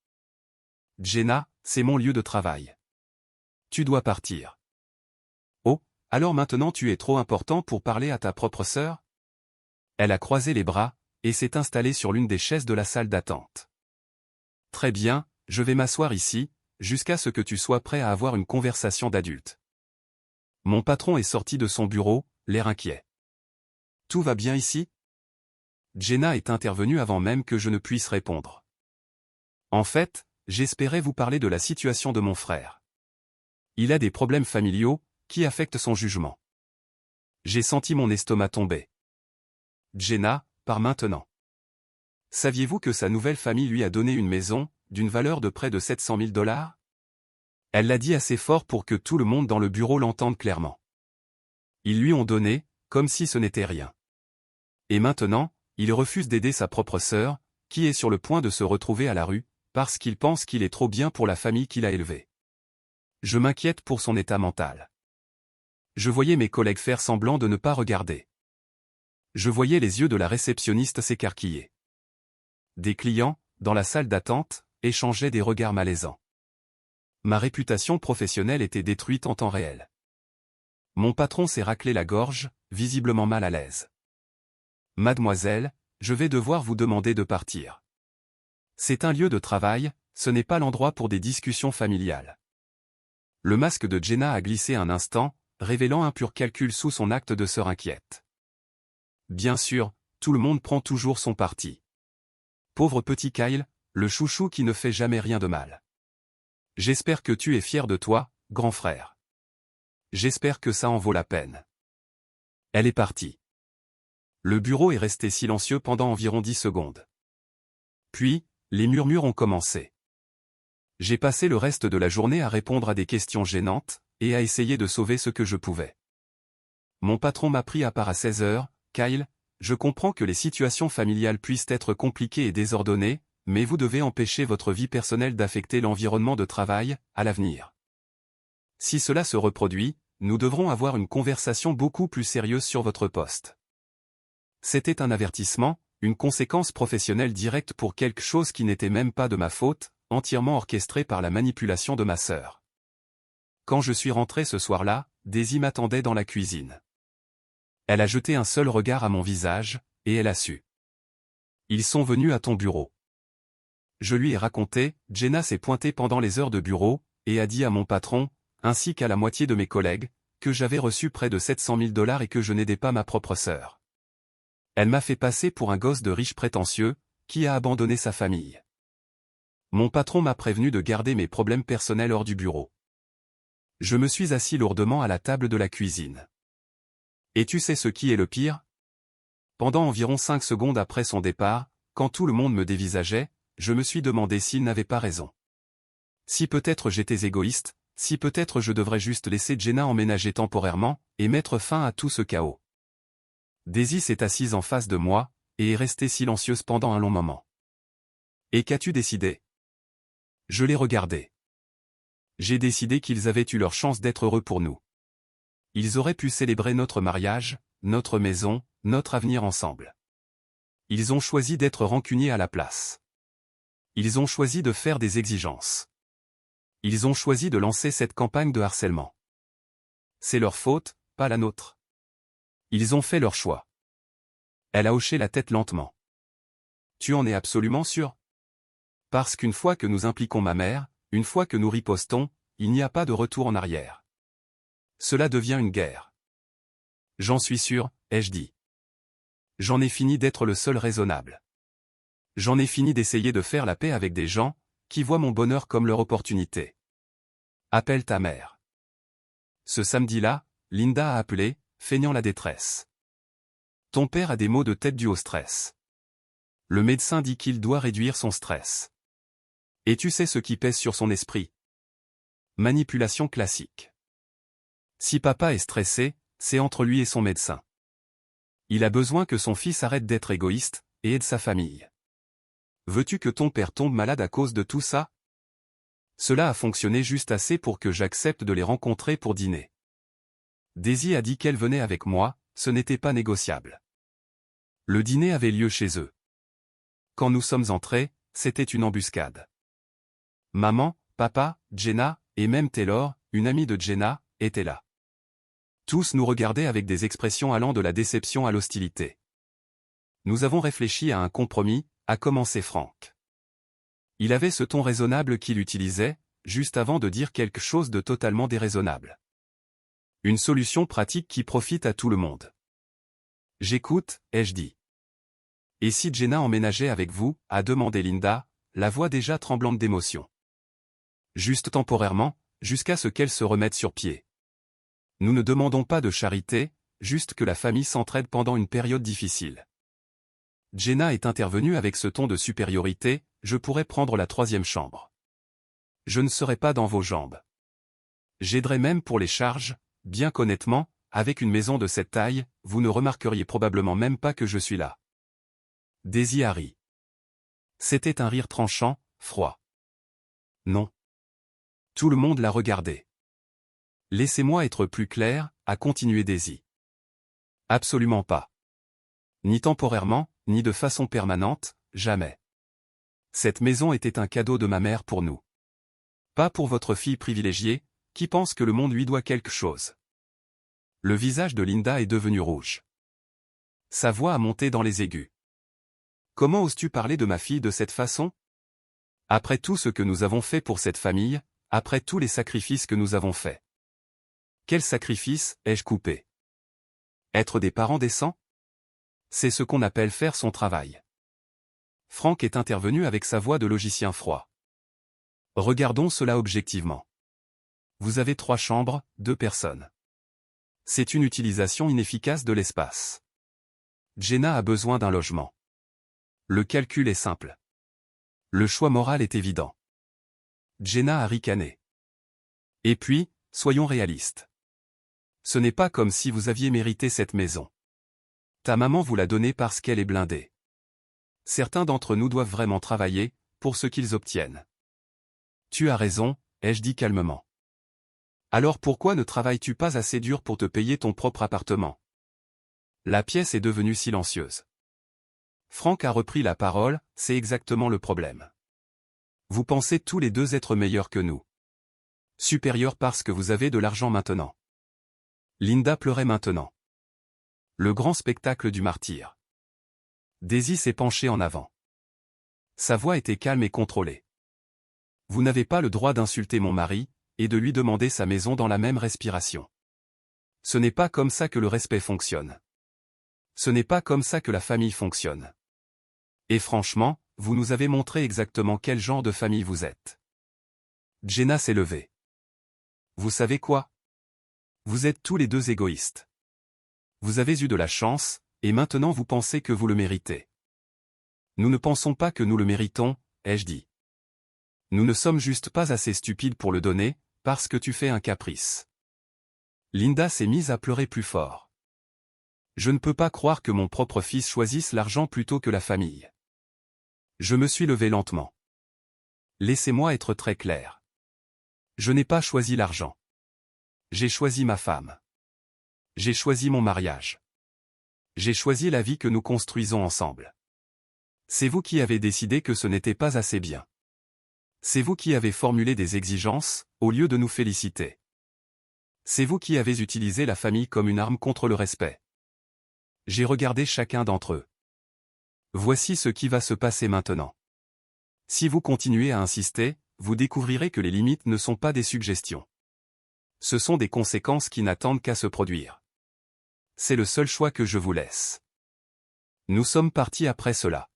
Jenna, c'est mon lieu de travail. Tu dois partir. Oh, alors maintenant tu es trop important pour parler à ta propre sœur? Elle a croisé les bras, et s'est installée sur l'une des chaises de la salle d'attente. Très bien, je vais m'asseoir ici, jusqu'à ce que tu sois prêt à avoir une conversation d'adulte. Mon patron est sorti de son bureau, l'air inquiet. Tout va bien ici? Jenna est intervenue avant même que je ne puisse répondre. En fait, j'espérais vous parler de la situation de mon frère. Il a des problèmes familiaux, qui affectent son jugement. J'ai senti mon estomac tomber. Jenna, par maintenant. Saviez-vous que sa nouvelle famille lui a donné une maison, d'une valeur de près de 700 000 $? Elle l'a dit assez fort pour que tout le monde dans le bureau l'entende clairement. Ils lui ont donné, comme si ce n'était rien. Et maintenant, il refuse d'aider sa propre sœur, qui est sur le point de se retrouver à la rue, parce qu'il pense qu'il est trop bien pour la famille qu'il a élevée. Je m'inquiète pour son état mental. Je voyais mes collègues faire semblant de ne pas regarder. Je voyais les yeux de la réceptionniste s'écarquiller. Des clients, dans la salle d'attente, échangeaient des regards malaisants. Ma réputation professionnelle était détruite en temps réel. Mon patron s'est raclé la gorge, visiblement mal à l'aise. Mademoiselle, je vais devoir vous demander de partir. C'est un lieu de travail, ce n'est pas l'endroit pour des discussions familiales. Le masque de Jenna a glissé un instant, révélant un pur calcul sous son acte de sœur inquiète. Bien sûr, tout le monde prend toujours son parti. Pauvre petit Kyle, le chouchou qui ne fait jamais rien de mal. J'espère que tu es fier de toi, grand frère. J'espère que ça en vaut la peine. Elle est partie. Le bureau est resté silencieux pendant environ 10 secondes. Puis, les murmures ont commencé. J'ai passé le reste de la journée à répondre à des questions gênantes, et à essayer de sauver ce que je pouvais. Mon patron m'a pris à part à 16 heures, Kyle, je comprends que les situations familiales puissent être compliquées et désordonnées, mais vous devez empêcher votre vie personnelle d'affecter l'environnement de travail, à l'avenir. Si cela se reproduit, nous devrons avoir une conversation beaucoup plus sérieuse sur votre poste. C'était un avertissement, une conséquence professionnelle directe pour quelque chose qui n'était même pas de ma faute, entièrement orchestré par la manipulation de ma sœur. Quand je suis rentré ce soir-là, Daisy m'attendait dans la cuisine. Elle a jeté un seul regard à mon visage, et elle a su. Ils sont venus à ton bureau. Je lui ai raconté, Jenna s'est pointée pendant les heures de bureau, et a dit à mon patron, ainsi qu'à la moitié de mes collègues, que j'avais reçu près de 700 000 $ et que je n'aidais pas ma propre sœur. Elle m'a fait passer pour un gosse de riche prétentieux, qui a abandonné sa famille. Mon patron m'a prévenu de garder mes problèmes personnels hors du bureau. Je me suis assis lourdement à la table de la cuisine. Et tu sais ce qui est le pire? Pendant environ 5 secondes après son départ, quand tout le monde me dévisageait, je me suis demandé s'il n'avait pas raison. Si peut-être j'étais égoïste, si peut-être je devrais juste laisser Jenna emménager temporairement, et mettre fin à tout ce chaos. Daisy s'est assise en face de moi, et est restée silencieuse pendant un long moment. Et qu'as-tu décidé? Je l'ai regardé. J'ai décidé qu'ils avaient eu leur chance d'être heureux pour nous. Ils auraient pu célébrer notre mariage, notre maison, notre avenir ensemble. Ils ont choisi d'être rancuniers à la place. Ils ont choisi de faire des exigences. Ils ont choisi de lancer cette campagne de harcèlement. C'est leur faute, pas la nôtre. Ils ont fait leur choix. Elle a hoché la tête lentement. Tu en es absolument sûr? Parce qu'une fois que nous impliquons ma mère, une fois que nous ripostons, il n'y a pas de retour en arrière. Cela devient une guerre. J'en suis sûr, ai-je dit. J'en ai fini d'être le seul raisonnable. J'en ai fini d'essayer de faire la paix avec des gens qui voient mon bonheur comme leur opportunité. Appelle ta mère. Ce samedi-là, Linda a appelé, feignant la détresse. Ton père a des maux de tête dus au stress. Le médecin dit qu'il doit réduire son stress. Et tu sais ce qui pèse sur son esprit? Manipulation classique. Si papa est stressé, c'est entre lui et son médecin. Il a besoin que son fils arrête d'être égoïste et aide sa famille. Veux-tu que ton père tombe malade à cause de tout ça? Cela a fonctionné juste assez pour que j'accepte de les rencontrer pour dîner. Daisy a dit qu'elle venait avec moi, ce n'était pas négociable. Le dîner avait lieu chez eux. Quand nous sommes entrés, c'était une embuscade. Maman, papa, Jenna, et même Taylor, une amie de Jenna, étaient là. Tous nous regardaient avec des expressions allant de la déception à l'hostilité. Nous avons réfléchi à un compromis, a commencé Frank. Il avait ce ton raisonnable qu'il utilisait, juste avant de dire quelque chose de totalement déraisonnable. Une solution pratique qui profite à tout le monde. J'écoute, ai-je dit. Et si Jenna emménageait avec vous, a demandé Linda, la voix déjà tremblante d'émotion. Juste temporairement, jusqu'à ce qu'elle se remette sur pied. Nous ne demandons pas de charité, juste que la famille s'entraide pendant une période difficile. Jenna est intervenue avec ce ton de supériorité, je pourrais prendre la 3e chambre. Je ne serai pas dans vos jambes. J'aiderai même pour les charges, bien qu'honnêtement, avec une maison de cette taille, vous ne remarqueriez probablement même pas que je suis là. Daisy a ri. C'était un rire tranchant, froid. Non. Tout le monde l'a regardé. Laissez-moi être plus clair, a continué Daisy. Absolument pas. Ni temporairement, ni de façon permanente, jamais. Cette maison était un cadeau de ma mère pour nous. Pas pour votre fille privilégiée, qui pense que le monde lui doit quelque chose. Le visage de Linda est devenu rouge. Sa voix a monté dans les aigus. Comment oses-tu parler de ma fille de cette façon? Après tout ce que nous avons fait pour cette famille, après tous les sacrifices que nous avons faits. Quel sacrifice ai-je coupé? Être des parents décents? C'est ce qu'on appelle faire son travail. Frank est intervenu avec sa voix de logicien froid. Regardons cela objectivement. Vous avez 3 chambres, 2 personnes. C'est une utilisation inefficace de l'espace. Jenna a besoin d'un logement. Le calcul est simple. Le choix moral est évident. Jenna a ricané. Et puis, soyons réalistes. Ce n'est pas comme si vous aviez mérité cette maison. Ta maman vous l'a donnée parce qu'elle est blindée. Certains d'entre nous doivent vraiment travailler, pour ce qu'ils obtiennent. Tu as raison, ai-je dit calmement. Alors pourquoi ne travailles-tu pas assez dur pour te payer ton propre appartement? La pièce est devenue silencieuse. Frank a repris la parole, c'est exactement le problème. Vous pensez tous les deux être meilleurs que nous. Supérieurs parce que vous avez de l'argent maintenant. Linda pleurait maintenant. Le grand spectacle du martyr. Daisy s'est penchée en avant. Sa voix était calme et contrôlée. Vous n'avez pas le droit d'insulter mon mari, et de lui demander sa maison dans la même respiration. Ce n'est pas comme ça que le respect fonctionne. Ce n'est pas comme ça que la famille fonctionne. Et franchement, vous nous avez montré exactement quel genre de famille vous êtes. Jenna s'est levée. Vous savez quoi? Vous êtes tous les deux égoïstes. Vous avez eu de la chance, et maintenant vous pensez que vous le méritez. Nous ne pensons pas que nous le méritons, ai-je dit. Nous ne sommes juste pas assez stupides pour le donner, parce que tu fais un caprice. Linda s'est mise à pleurer plus fort. Je ne peux pas croire que mon propre fils choisisse l'argent plutôt que la famille. Je me suis levé lentement. Laissez-moi être très clair. Je n'ai pas choisi l'argent. J'ai choisi ma femme. J'ai choisi mon mariage. J'ai choisi la vie que nous construisons ensemble. C'est vous qui avez décidé que ce n'était pas assez bien. C'est vous qui avez formulé des exigences, au lieu de nous féliciter. C'est vous qui avez utilisé la famille comme une arme contre le respect. J'ai regardé chacun d'entre eux. Voici ce qui va se passer maintenant. Si vous continuez à insister, vous découvrirez que les limites ne sont pas des suggestions. Ce sont des conséquences qui n'attendent qu'à se produire. C'est le seul choix que je vous laisse. Nous sommes partis après cela.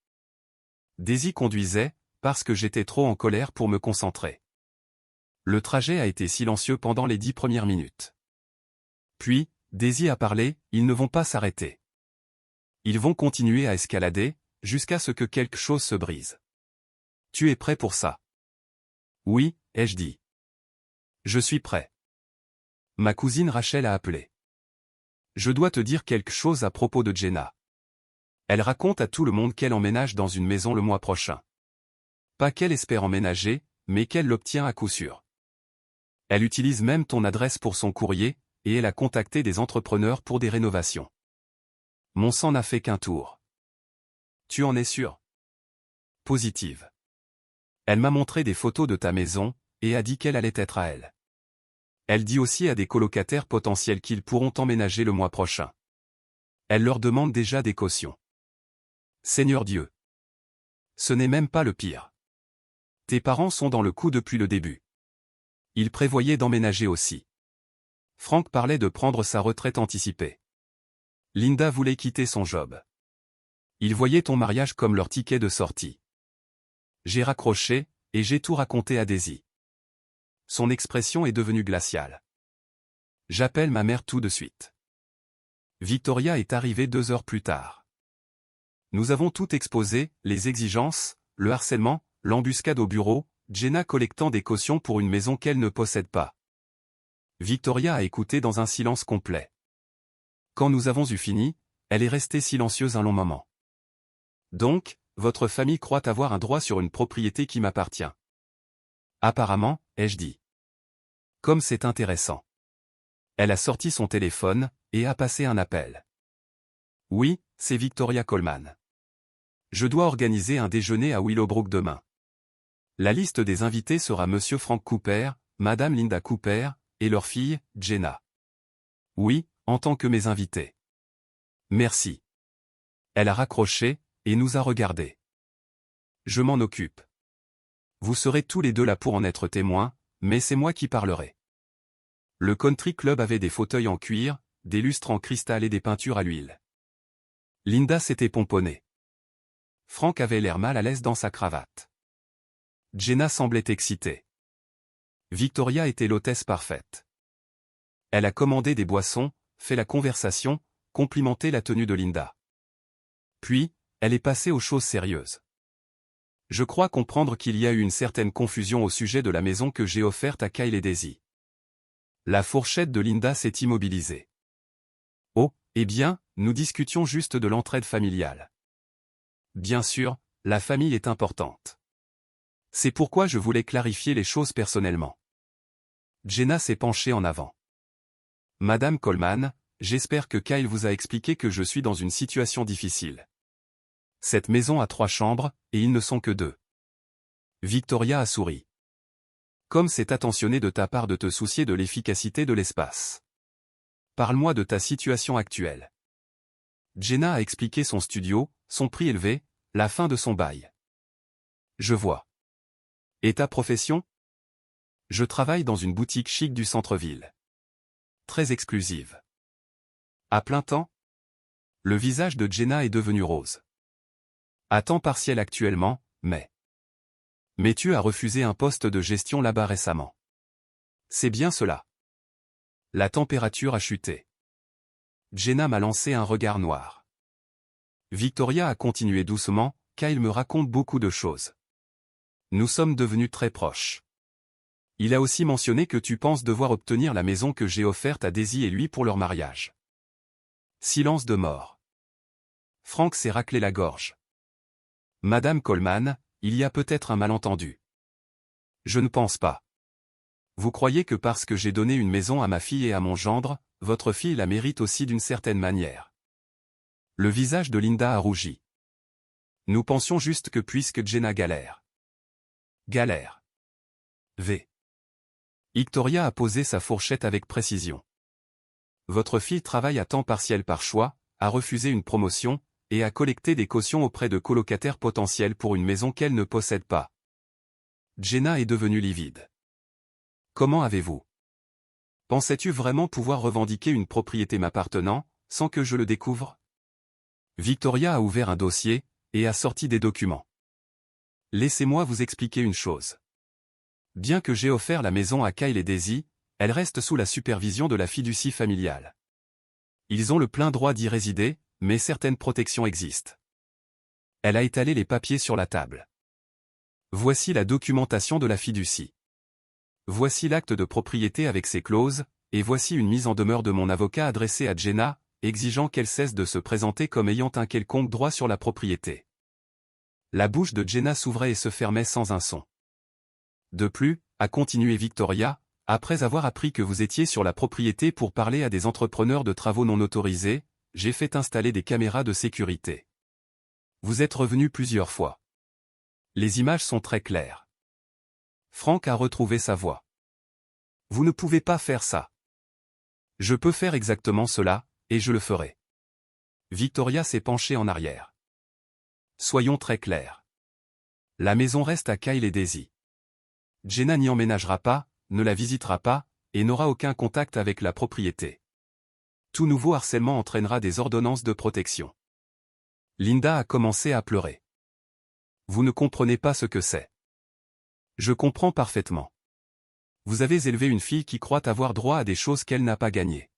Daisy conduisait, parce que j'étais trop en colère pour me concentrer. Le trajet a été silencieux pendant les 10 premières minutes. Puis, Daisy a parlé, ils ne vont pas s'arrêter. Ils vont continuer à escalader, jusqu'à ce que quelque chose se brise. Tu es prêt pour ça? Oui, ai-je dit. Je suis prêt. Ma cousine Rachel a appelé. Je dois te dire quelque chose à propos de Jenna. Elle raconte à tout le monde qu'elle emménage dans une maison le mois prochain. Pas qu'elle espère emménager, mais qu'elle l'obtient à coup sûr. Elle utilise même ton adresse pour son courrier, et elle a contacté des entrepreneurs pour des rénovations. Mon sang n'a fait qu'un tour. Tu en es sûr? Positive. Elle m'a montré des photos de ta maison, et a dit qu'elle allait être à elle. Elle dit aussi à des colocataires potentiels qu'ils pourront emménager le mois prochain. Elle leur demande déjà des cautions. Seigneur Dieu. Ce n'est même pas le pire. Tes parents sont dans le coup depuis le début. Ils prévoyaient d'emménager aussi. Frank parlait de prendre sa retraite anticipée. Linda voulait quitter son job. Ils voyaient ton mariage comme leur ticket de sortie. J'ai raccroché, et j'ai tout raconté à Daisy. Son expression est devenue glaciale. J'appelle ma mère tout de suite. Victoria est arrivée 2 heures plus tard. Nous avons tout exposé, les exigences, le harcèlement, l'embuscade au bureau, Jenna collectant des cautions pour une maison qu'elle ne possède pas. Victoria a écouté dans un silence complet. Quand nous avons eu fini, elle est restée silencieuse un long moment. Donc, votre famille croit avoir un droit sur une propriété qui m'appartient. Apparemment, ai-je dit. Comme c'est intéressant. Elle a sorti son téléphone, et a passé un appel. Oui, c'est Victoria Coleman. Je dois organiser un déjeuner à Willowbrook demain. La liste des invités sera Monsieur Frank Cooper, Madame Linda Cooper, et leur fille, Jenna. Oui, en tant que mes invités. Merci. Elle a raccroché, et nous a regardés. Je m'en occupe. Vous serez tous les deux là pour en être témoins, mais c'est moi qui parlerai. Le country club avait des fauteuils en cuir, des lustres en cristal et des peintures à l'huile. Linda s'était pomponnée. Frank avait l'air mal à l'aise dans sa cravate. Jenna semblait excitée. Victoria était l'hôtesse parfaite. Elle a commandé des boissons, fait la conversation, complimenté la tenue de Linda. Puis, elle est passée aux choses sérieuses. Je crois comprendre qu'il y a eu une certaine confusion au sujet de la maison que j'ai offerte à Kyle et Daisy. La fourchette de Linda s'est immobilisée. Oh, eh bien, nous discutions juste de l'entraide familiale. Bien sûr, la famille est importante. C'est pourquoi je voulais clarifier les choses personnellement. Jenna s'est penchée en avant. Madame Coleman, j'espère que Kyle vous a expliqué que je suis dans une situation difficile. Cette maison a 3 chambres, et ils ne sont que 2. Victoria a souri. Comme c'est attentionné de ta part de te soucier de l'efficacité de l'espace. Parle-moi de ta situation actuelle. Jenna a expliqué son studio, son prix élevé, la fin de son bail. Je vois. Et ta profession? Je travaille dans une boutique chic du centre-ville. Très exclusive. À plein temps? Le visage de Jenna est devenu rose. À temps partiel actuellement, mais tu as refusé un poste de gestion là-bas récemment. C'est bien cela. La température a chuté. Jenna m'a lancé un regard noir. Victoria a continué doucement, Kyle me raconte beaucoup de choses. Nous sommes devenus très proches. Il a aussi mentionné que tu penses devoir obtenir la maison que j'ai offerte à Daisy et lui pour leur mariage. Silence de mort. Frank s'est raclé la gorge. Madame Coleman, il y a peut-être un malentendu. Je ne pense pas. Vous croyez que parce que j'ai donné une maison à ma fille et à mon gendre, votre fille la mérite aussi d'une certaine manière. Le visage de Linda a rougi. Nous pensions juste que puisque Jenna galère. Galère. V. Victoria a posé sa fourchette avec précision. Votre fille travaille à temps partiel par choix, a refusé une promotion, et a collecté des cautions auprès de colocataires potentiels pour une maison qu'elle ne possède pas. Jenna est devenue livide. Comment avez-vous? Pensais-tu vraiment pouvoir revendiquer une propriété m'appartenant, sans que je le découvre? Victoria a ouvert un dossier, et a sorti des documents. Laissez-moi vous expliquer une chose. Bien que j'ai offert la maison à Kyle et Daisy, elle reste sous la supervision de la fiducie familiale. Ils ont le plein droit d'y résider, mais certaines protections existent. Elle a étalé les papiers sur la table. Voici la documentation de la fiducie. Voici l'acte de propriété avec ses clauses, et voici une mise en demeure de mon avocat adressée à Jenna, exigeant qu'elle cesse de se présenter comme ayant un quelconque droit sur la propriété. La bouche de Jenna s'ouvrait et se fermait sans un son. De plus, a continué Victoria, après avoir appris que vous étiez sur la propriété pour parler à des entrepreneurs de travaux non autorisés, j'ai fait installer des caméras de sécurité. Vous êtes revenu plusieurs fois. Les images sont très claires. Frank a retrouvé sa voix. Vous ne pouvez pas faire ça. Je peux faire exactement cela, et je le ferai. Victoria s'est penchée en arrière. Soyons très clairs. La maison reste à Kyle et Daisy. Jenna n'y emménagera pas, ne la visitera pas, et n'aura aucun contact avec la propriété. Tout nouveau harcèlement entraînera des ordonnances de protection. Linda a commencé à pleurer. Vous ne comprenez pas ce que c'est. Je comprends parfaitement. Vous avez élevé une fille qui croit avoir droit à des choses qu'elle n'a pas gagnées.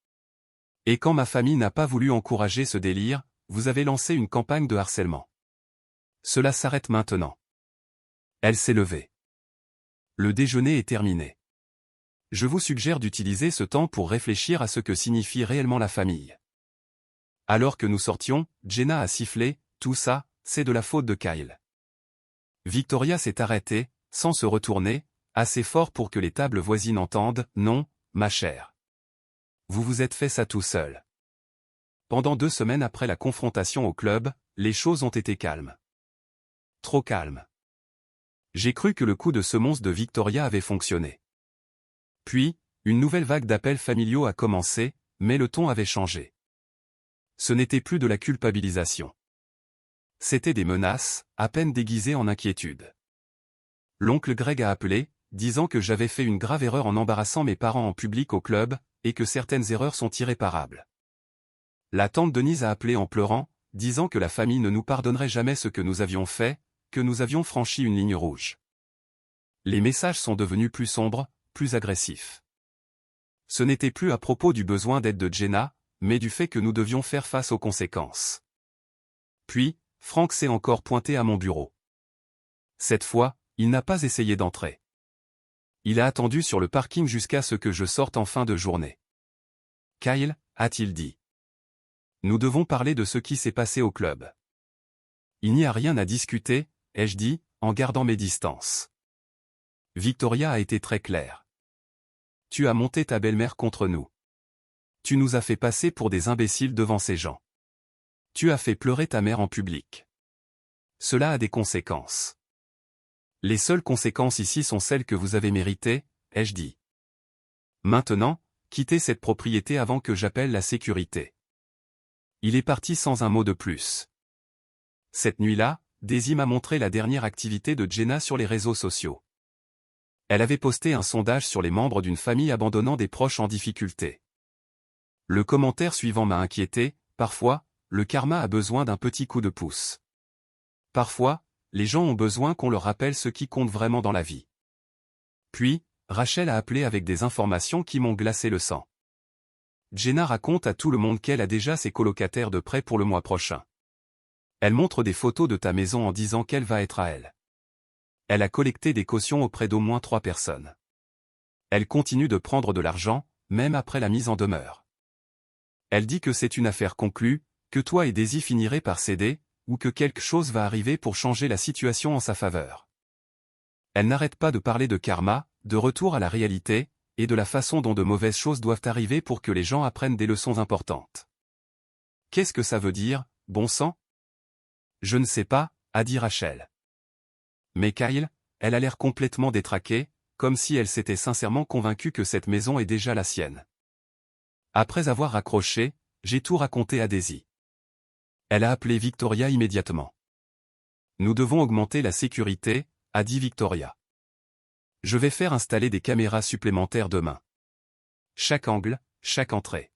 Et quand ma famille n'a pas voulu encourager ce délire, vous avez lancé une campagne de harcèlement. Cela s'arrête maintenant. Elle s'est levée. Le déjeuner est terminé. Je vous suggère d'utiliser ce temps pour réfléchir à ce que signifie réellement la famille. Alors que nous sortions, Jenna a sifflé, tout ça, c'est de la faute de Kyle. Victoria s'est arrêtée, sans se retourner, assez fort pour que les tables voisines entendent, non, ma chère. Vous vous êtes fait ça tout seul. Pendant 2 semaines après la confrontation au club, les choses ont été calmes. Trop calmes. J'ai cru que le coup de semonce de Victoria avait fonctionné. Puis, une nouvelle vague d'appels familiaux a commencé, mais le ton avait changé. Ce n'était plus de la culpabilisation. C'étaient des menaces, à peine déguisées en inquiétude. L'oncle Greg a appelé, disant que j'avais fait une grave erreur en embarrassant mes parents en public au club, et que certaines erreurs sont irréparables. La tante Denise a appelé en pleurant, disant que la famille ne nous pardonnerait jamais ce que nous avions fait, que nous avions franchi une ligne rouge. Les messages sont devenus plus sombres, plus agressifs. Ce n'était plus à propos du besoin d'aide de Jenna, mais du fait que nous devions faire face aux conséquences. Puis, Frank s'est encore pointé à mon bureau. Cette fois, il n'a pas essayé d'entrer. Il a attendu sur le parking jusqu'à ce que je sorte en fin de journée. Kyle, a-t-il dit. Nous devons parler de ce qui s'est passé au club. Il n'y a rien à discuter, ai-je dit, en gardant mes distances. Victoria a été très claire. Tu as monté ta belle-mère contre nous. Tu nous as fait passer pour des imbéciles devant ces gens. Tu as fait pleurer ta mère en public. Cela a des conséquences. Les seules conséquences ici sont celles que vous avez méritées, ai-je dit. Maintenant, quittez cette propriété avant que j'appelle la sécurité. Il est parti sans un mot de plus. Cette nuit-là, Daisy m'a montré la dernière activité de Jenna sur les réseaux sociaux. Elle avait posté un sondage sur les membres d'une famille abandonnant des proches en difficulté. Le commentaire suivant m'a inquiété, parfois, le karma a besoin d'un petit coup de pouce. Parfois, les gens ont besoin qu'on leur rappelle ce qui compte vraiment dans la vie. Puis, Rachel a appelé avec des informations qui m'ont glacé le sang. Jenna raconte à tout le monde qu'elle a déjà ses colocataires de prêt pour le mois prochain. Elle montre des photos de ta maison en disant qu'elle va être à elle. Elle a collecté des cautions auprès d'au moins 3 personnes. Elle continue de prendre de l'argent, même après la mise en demeure. Elle dit que c'est une affaire conclue, que toi et Daisy finirez par céder, ou que quelque chose va arriver pour changer la situation en sa faveur. Elle n'arrête pas de parler de karma, de retour à la réalité, et de la façon dont de mauvaises choses doivent arriver pour que les gens apprennent des leçons importantes. Qu'est-ce que ça veut dire, bon sang? Je ne sais pas, a dit Rachel. Mais Kyle, elle a l'air complètement détraquée, comme si elle s'était sincèrement convaincue que cette maison est déjà la sienne. Après avoir raccroché, j'ai tout raconté à Daisy. Elle a appelé Victoria immédiatement. Nous devons augmenter la sécurité, a dit Victoria. Je vais faire installer des caméras supplémentaires demain. Chaque angle, chaque entrée.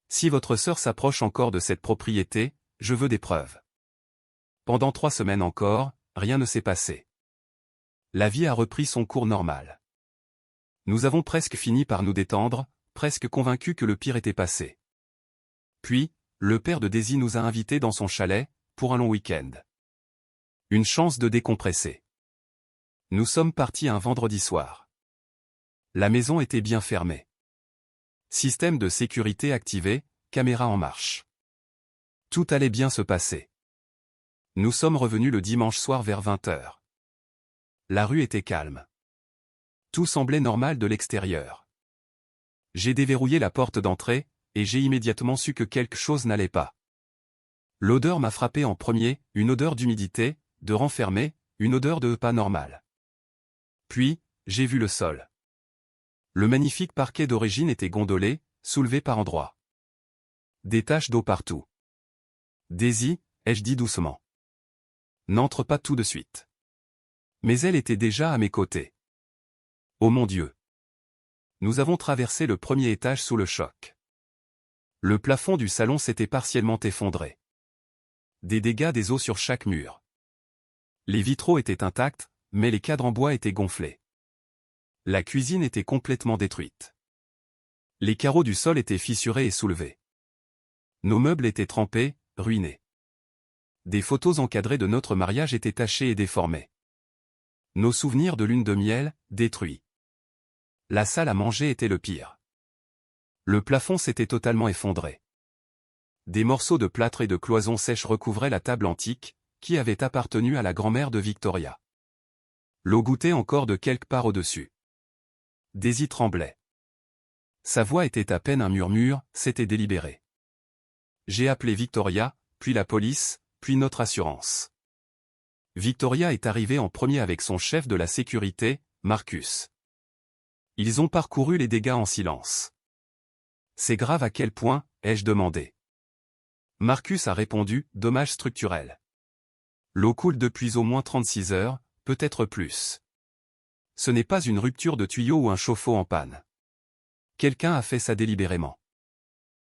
Si votre sœur s'approche encore de cette propriété, je veux des preuves. Pendant 3 semaines encore, rien ne s'est passé. La vie a repris son cours normal. Nous avons presque fini par nous détendre, presque convaincus que le pire était passé. Puis, le père de Daisy nous a invités dans son chalet, pour un long week-end. Une chance de décompresser. Nous sommes partis un vendredi soir. La maison était bien fermée. Système de sécurité activé, caméra en marche. Tout allait bien se passer. Nous sommes revenus le dimanche soir vers 20h. La rue était calme. Tout semblait normal de l'extérieur. J'ai déverrouillé la porte d'entrée, et j'ai immédiatement su que quelque chose n'allait pas. L'odeur m'a frappé en premier, une odeur d'humidité, de renfermé, une odeur de pas normal. Puis, j'ai vu le sol. Le magnifique parquet d'origine était gondolé, soulevé par endroits. Des taches d'eau partout. Daisy, ai-je dit doucement. N'entre pas tout de suite. Mais elle était déjà à mes côtés. Oh mon Dieu! Nous avons traversé le premier étage sous le choc. Le plafond du salon s'était partiellement effondré. Des dégâts des eaux sur chaque mur. Les vitraux étaient intacts, mais les cadres en bois étaient gonflés. La cuisine était complètement détruite. Les carreaux du sol étaient fissurés et soulevés. Nos meubles étaient trempés, ruinés. Des photos encadrées de notre mariage étaient tachées et déformées. Nos souvenirs de lune de miel, détruits. La salle à manger était le pire. Le plafond s'était totalement effondré. Des morceaux de plâtre et de cloisons sèches recouvraient la table antique, qui avait appartenu à la grand-mère de Victoria. L'eau goûtait encore de quelque part au-dessus. Daisy tremblait. Sa voix était à peine un murmure, c'était délibéré. J'ai appelé Victoria, puis la police, puis notre assurance. Victoria est arrivée en premier avec son chef de la sécurité, Marcus. Ils ont parcouru les dégâts en silence. C'est grave à quel point, ai-je demandé. Marcus a répondu, dommages structurels. L'eau coule depuis au moins 36 heures, peut-être plus. Ce n'est pas une rupture de tuyau ou un chauffe-eau en panne. Quelqu'un a fait ça délibérément.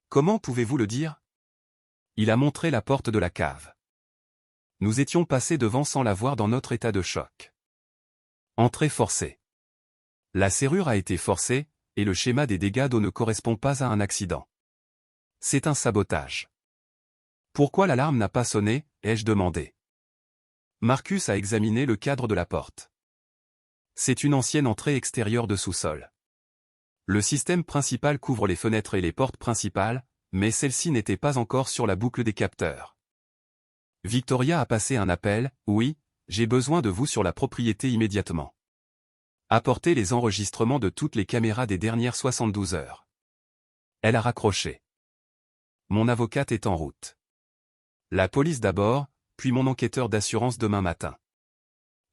Comment pouvez-vous le dire? Il a montré la porte de la cave. Nous étions passés devant sans la voir dans notre état de choc. Entrée forcée. La serrure a été forcée, et le schéma des dégâts d'eau ne correspond pas à un accident. C'est un sabotage. Pourquoi l'alarme n'a pas sonné, ai-je demandé. Marcus a examiné le cadre de la porte. C'est une ancienne entrée extérieure de sous-sol. Le système principal couvre les fenêtres et les portes principales, mais celle-ci n'était pas encore sur la boucle des capteurs. Victoria a passé un appel, oui, j'ai besoin de vous sur la propriété immédiatement. Apportez les enregistrements de toutes les caméras des dernières 72 heures. Elle a raccroché. Mon avocate est en route. La police d'abord, puis mon enquêteur d'assurance demain matin.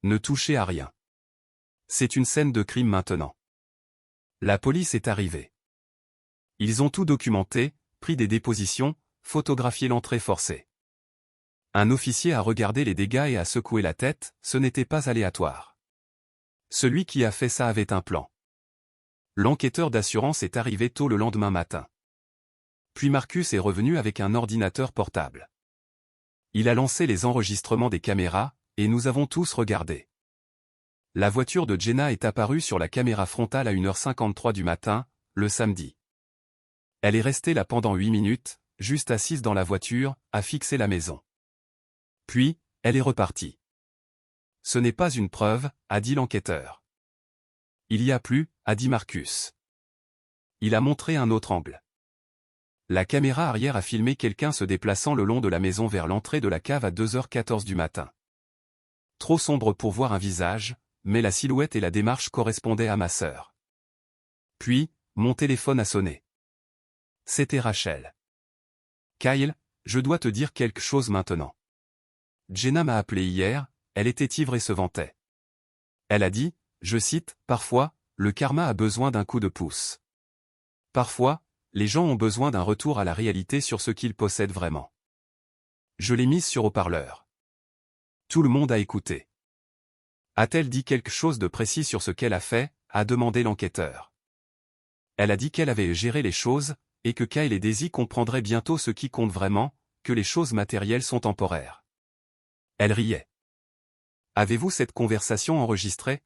Ne touchez à rien. C'est une scène de crime maintenant. La police est arrivée. Ils ont tout documenté, pris des dépositions, photographié l'entrée forcée. Un officier a regardé les dégâts et a secoué la tête, ce n'était pas aléatoire. Celui qui a fait ça avait un plan. L'enquêteur d'assurance est arrivé tôt le lendemain matin. Puis Marcus est revenu avec un ordinateur portable. Il a lancé les enregistrements des caméras, et nous avons tous regardé. La voiture de Jenna est apparue sur la caméra frontale à 1h53 du matin, le samedi. Elle est restée là pendant 8 minutes, juste assise dans la voiture, à fixer la maison. Puis, elle est repartie. Ce n'est pas une preuve, a dit l'enquêteur. Il y a plus, a dit Marcus. Il a montré un autre angle. La caméra arrière a filmé quelqu'un se déplaçant le long de la maison vers l'entrée de la cave à 2h14 du matin. Trop sombre pour voir un visage, mais la silhouette et la démarche correspondaient à ma sœur. Puis, mon téléphone a sonné. C'était Rachel. Kyle, je dois te dire quelque chose maintenant. Jenna m'a appelé hier, elle était ivre et se vantait. Elle a dit, je cite, « Parfois, le karma a besoin d'un coup de pouce. Parfois, les gens ont besoin d'un retour à la réalité sur ce qu'ils possèdent vraiment. » Je l'ai mise sur haut-parleur. Tout le monde a écouté. A-t-elle dit quelque chose de précis sur ce qu'elle a fait, a demandé l'enquêteur. Elle a dit qu'elle avait géré les choses, et que Kyle et Daisy comprendraient bientôt ce qui compte vraiment, que les choses matérielles sont temporaires. Elle riait. Avez-vous cette conversation enregistrée?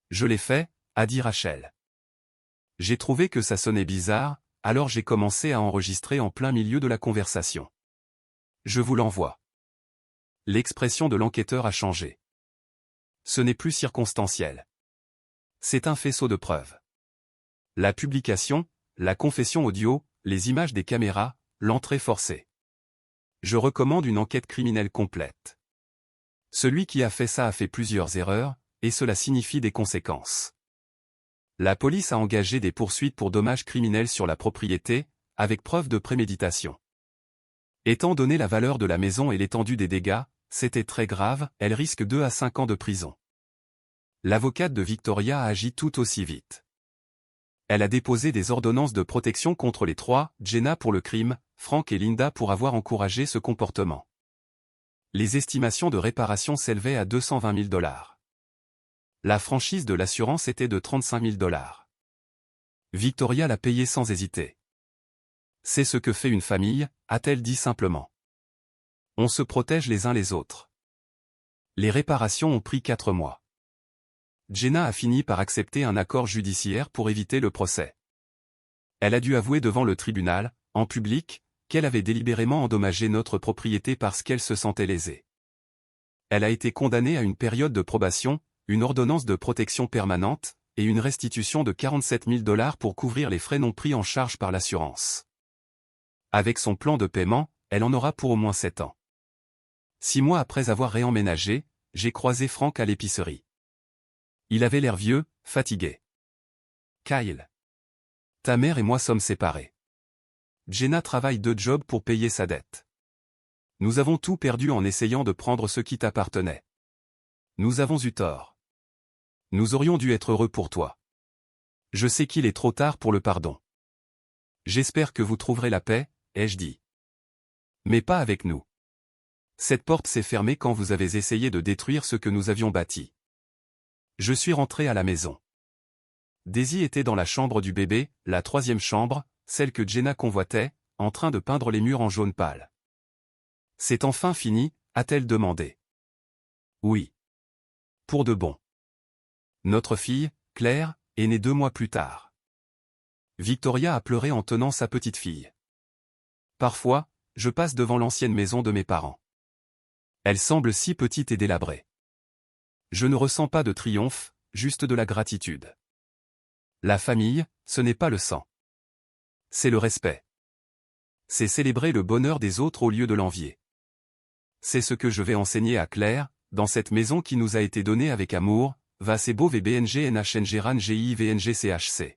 Je l'ai fait, a dit Rachel. J'ai trouvé que ça sonnait bizarre, alors j'ai commencé à enregistrer en plein milieu de la conversation. Je vous l'envoie. L'expression de l'enquêteur a changé. Ce n'est plus circonstanciel. C'est un faisceau de preuves. La publication, la confession audio, les images des caméras, l'entrée forcée. Je recommande une enquête criminelle complète. Celui qui a fait ça a fait plusieurs erreurs, et cela signifie des conséquences. La police a engagé des poursuites pour dommages criminels sur la propriété, avec preuve de préméditation. Étant donné la valeur de la maison et l'étendue des dégâts, c'était très grave, elle risque 2 à 5 ans de prison. L'avocate de Victoria a agi tout aussi vite. Elle a déposé des ordonnances de protection contre les trois, Jenna pour le crime, Frank et Linda pour avoir encouragé ce comportement. Les estimations de réparation s'élevaient à 220 000 $. La franchise de l'assurance était de 35 000 $. Victoria l'a payé sans hésiter. C'est ce que fait une famille, a-t-elle dit simplement. On se protège les uns les autres. Les réparations ont pris 4 mois. Jenna a fini par accepter un accord judiciaire pour éviter le procès. Elle a dû avouer devant le tribunal, en public, qu'elle avait délibérément endommagé notre propriété parce qu'elle se sentait lésée. Elle a été condamnée à une période de probation, une ordonnance de protection permanente, et une restitution de 47 000 $ pour couvrir les frais non pris en charge par l'assurance. Avec son plan de paiement, elle en aura pour au moins 7 ans. 6 mois après avoir réemménagé, j'ai croisé Frank à l'épicerie. Il avait l'air vieux, fatigué. Kyle. Ta mère et moi sommes séparés. Jenna travaille 2 jobs pour payer sa dette. Nous avons tout perdu en essayant de prendre ce qui t'appartenait. Nous avons eu tort. Nous aurions dû être heureux pour toi. Je sais qu'il est trop tard pour le pardon. J'espère que vous trouverez la paix, ai-je dit. Mais pas avec nous. Cette porte s'est fermée quand vous avez essayé de détruire ce que nous avions bâti. Je suis rentré à la maison. Daisy était dans la chambre du bébé, la 3e chambre, celle que Jenna convoitait, en train de peindre les murs en jaune pâle. C'est enfin fini, a-t-elle demandé. Oui. Pour de bon. Notre fille, Claire, est née 2 mois plus tard. Victoria a pleuré en tenant sa petite fille. Parfois, je passe devant l'ancienne maison de mes parents. Elle semble si petite et délabrée. Je ne ressens pas de triomphe, juste de la gratitude. La famille, ce n'est pas le sang. C'est le respect. C'est célébrer le bonheur des autres au lieu de l'envier. C'est ce que je vais enseigner à Claire, dans cette maison qui nous a été donnée avec amour, va c'est beau VBNG NHNG RAN GI VNG CHC.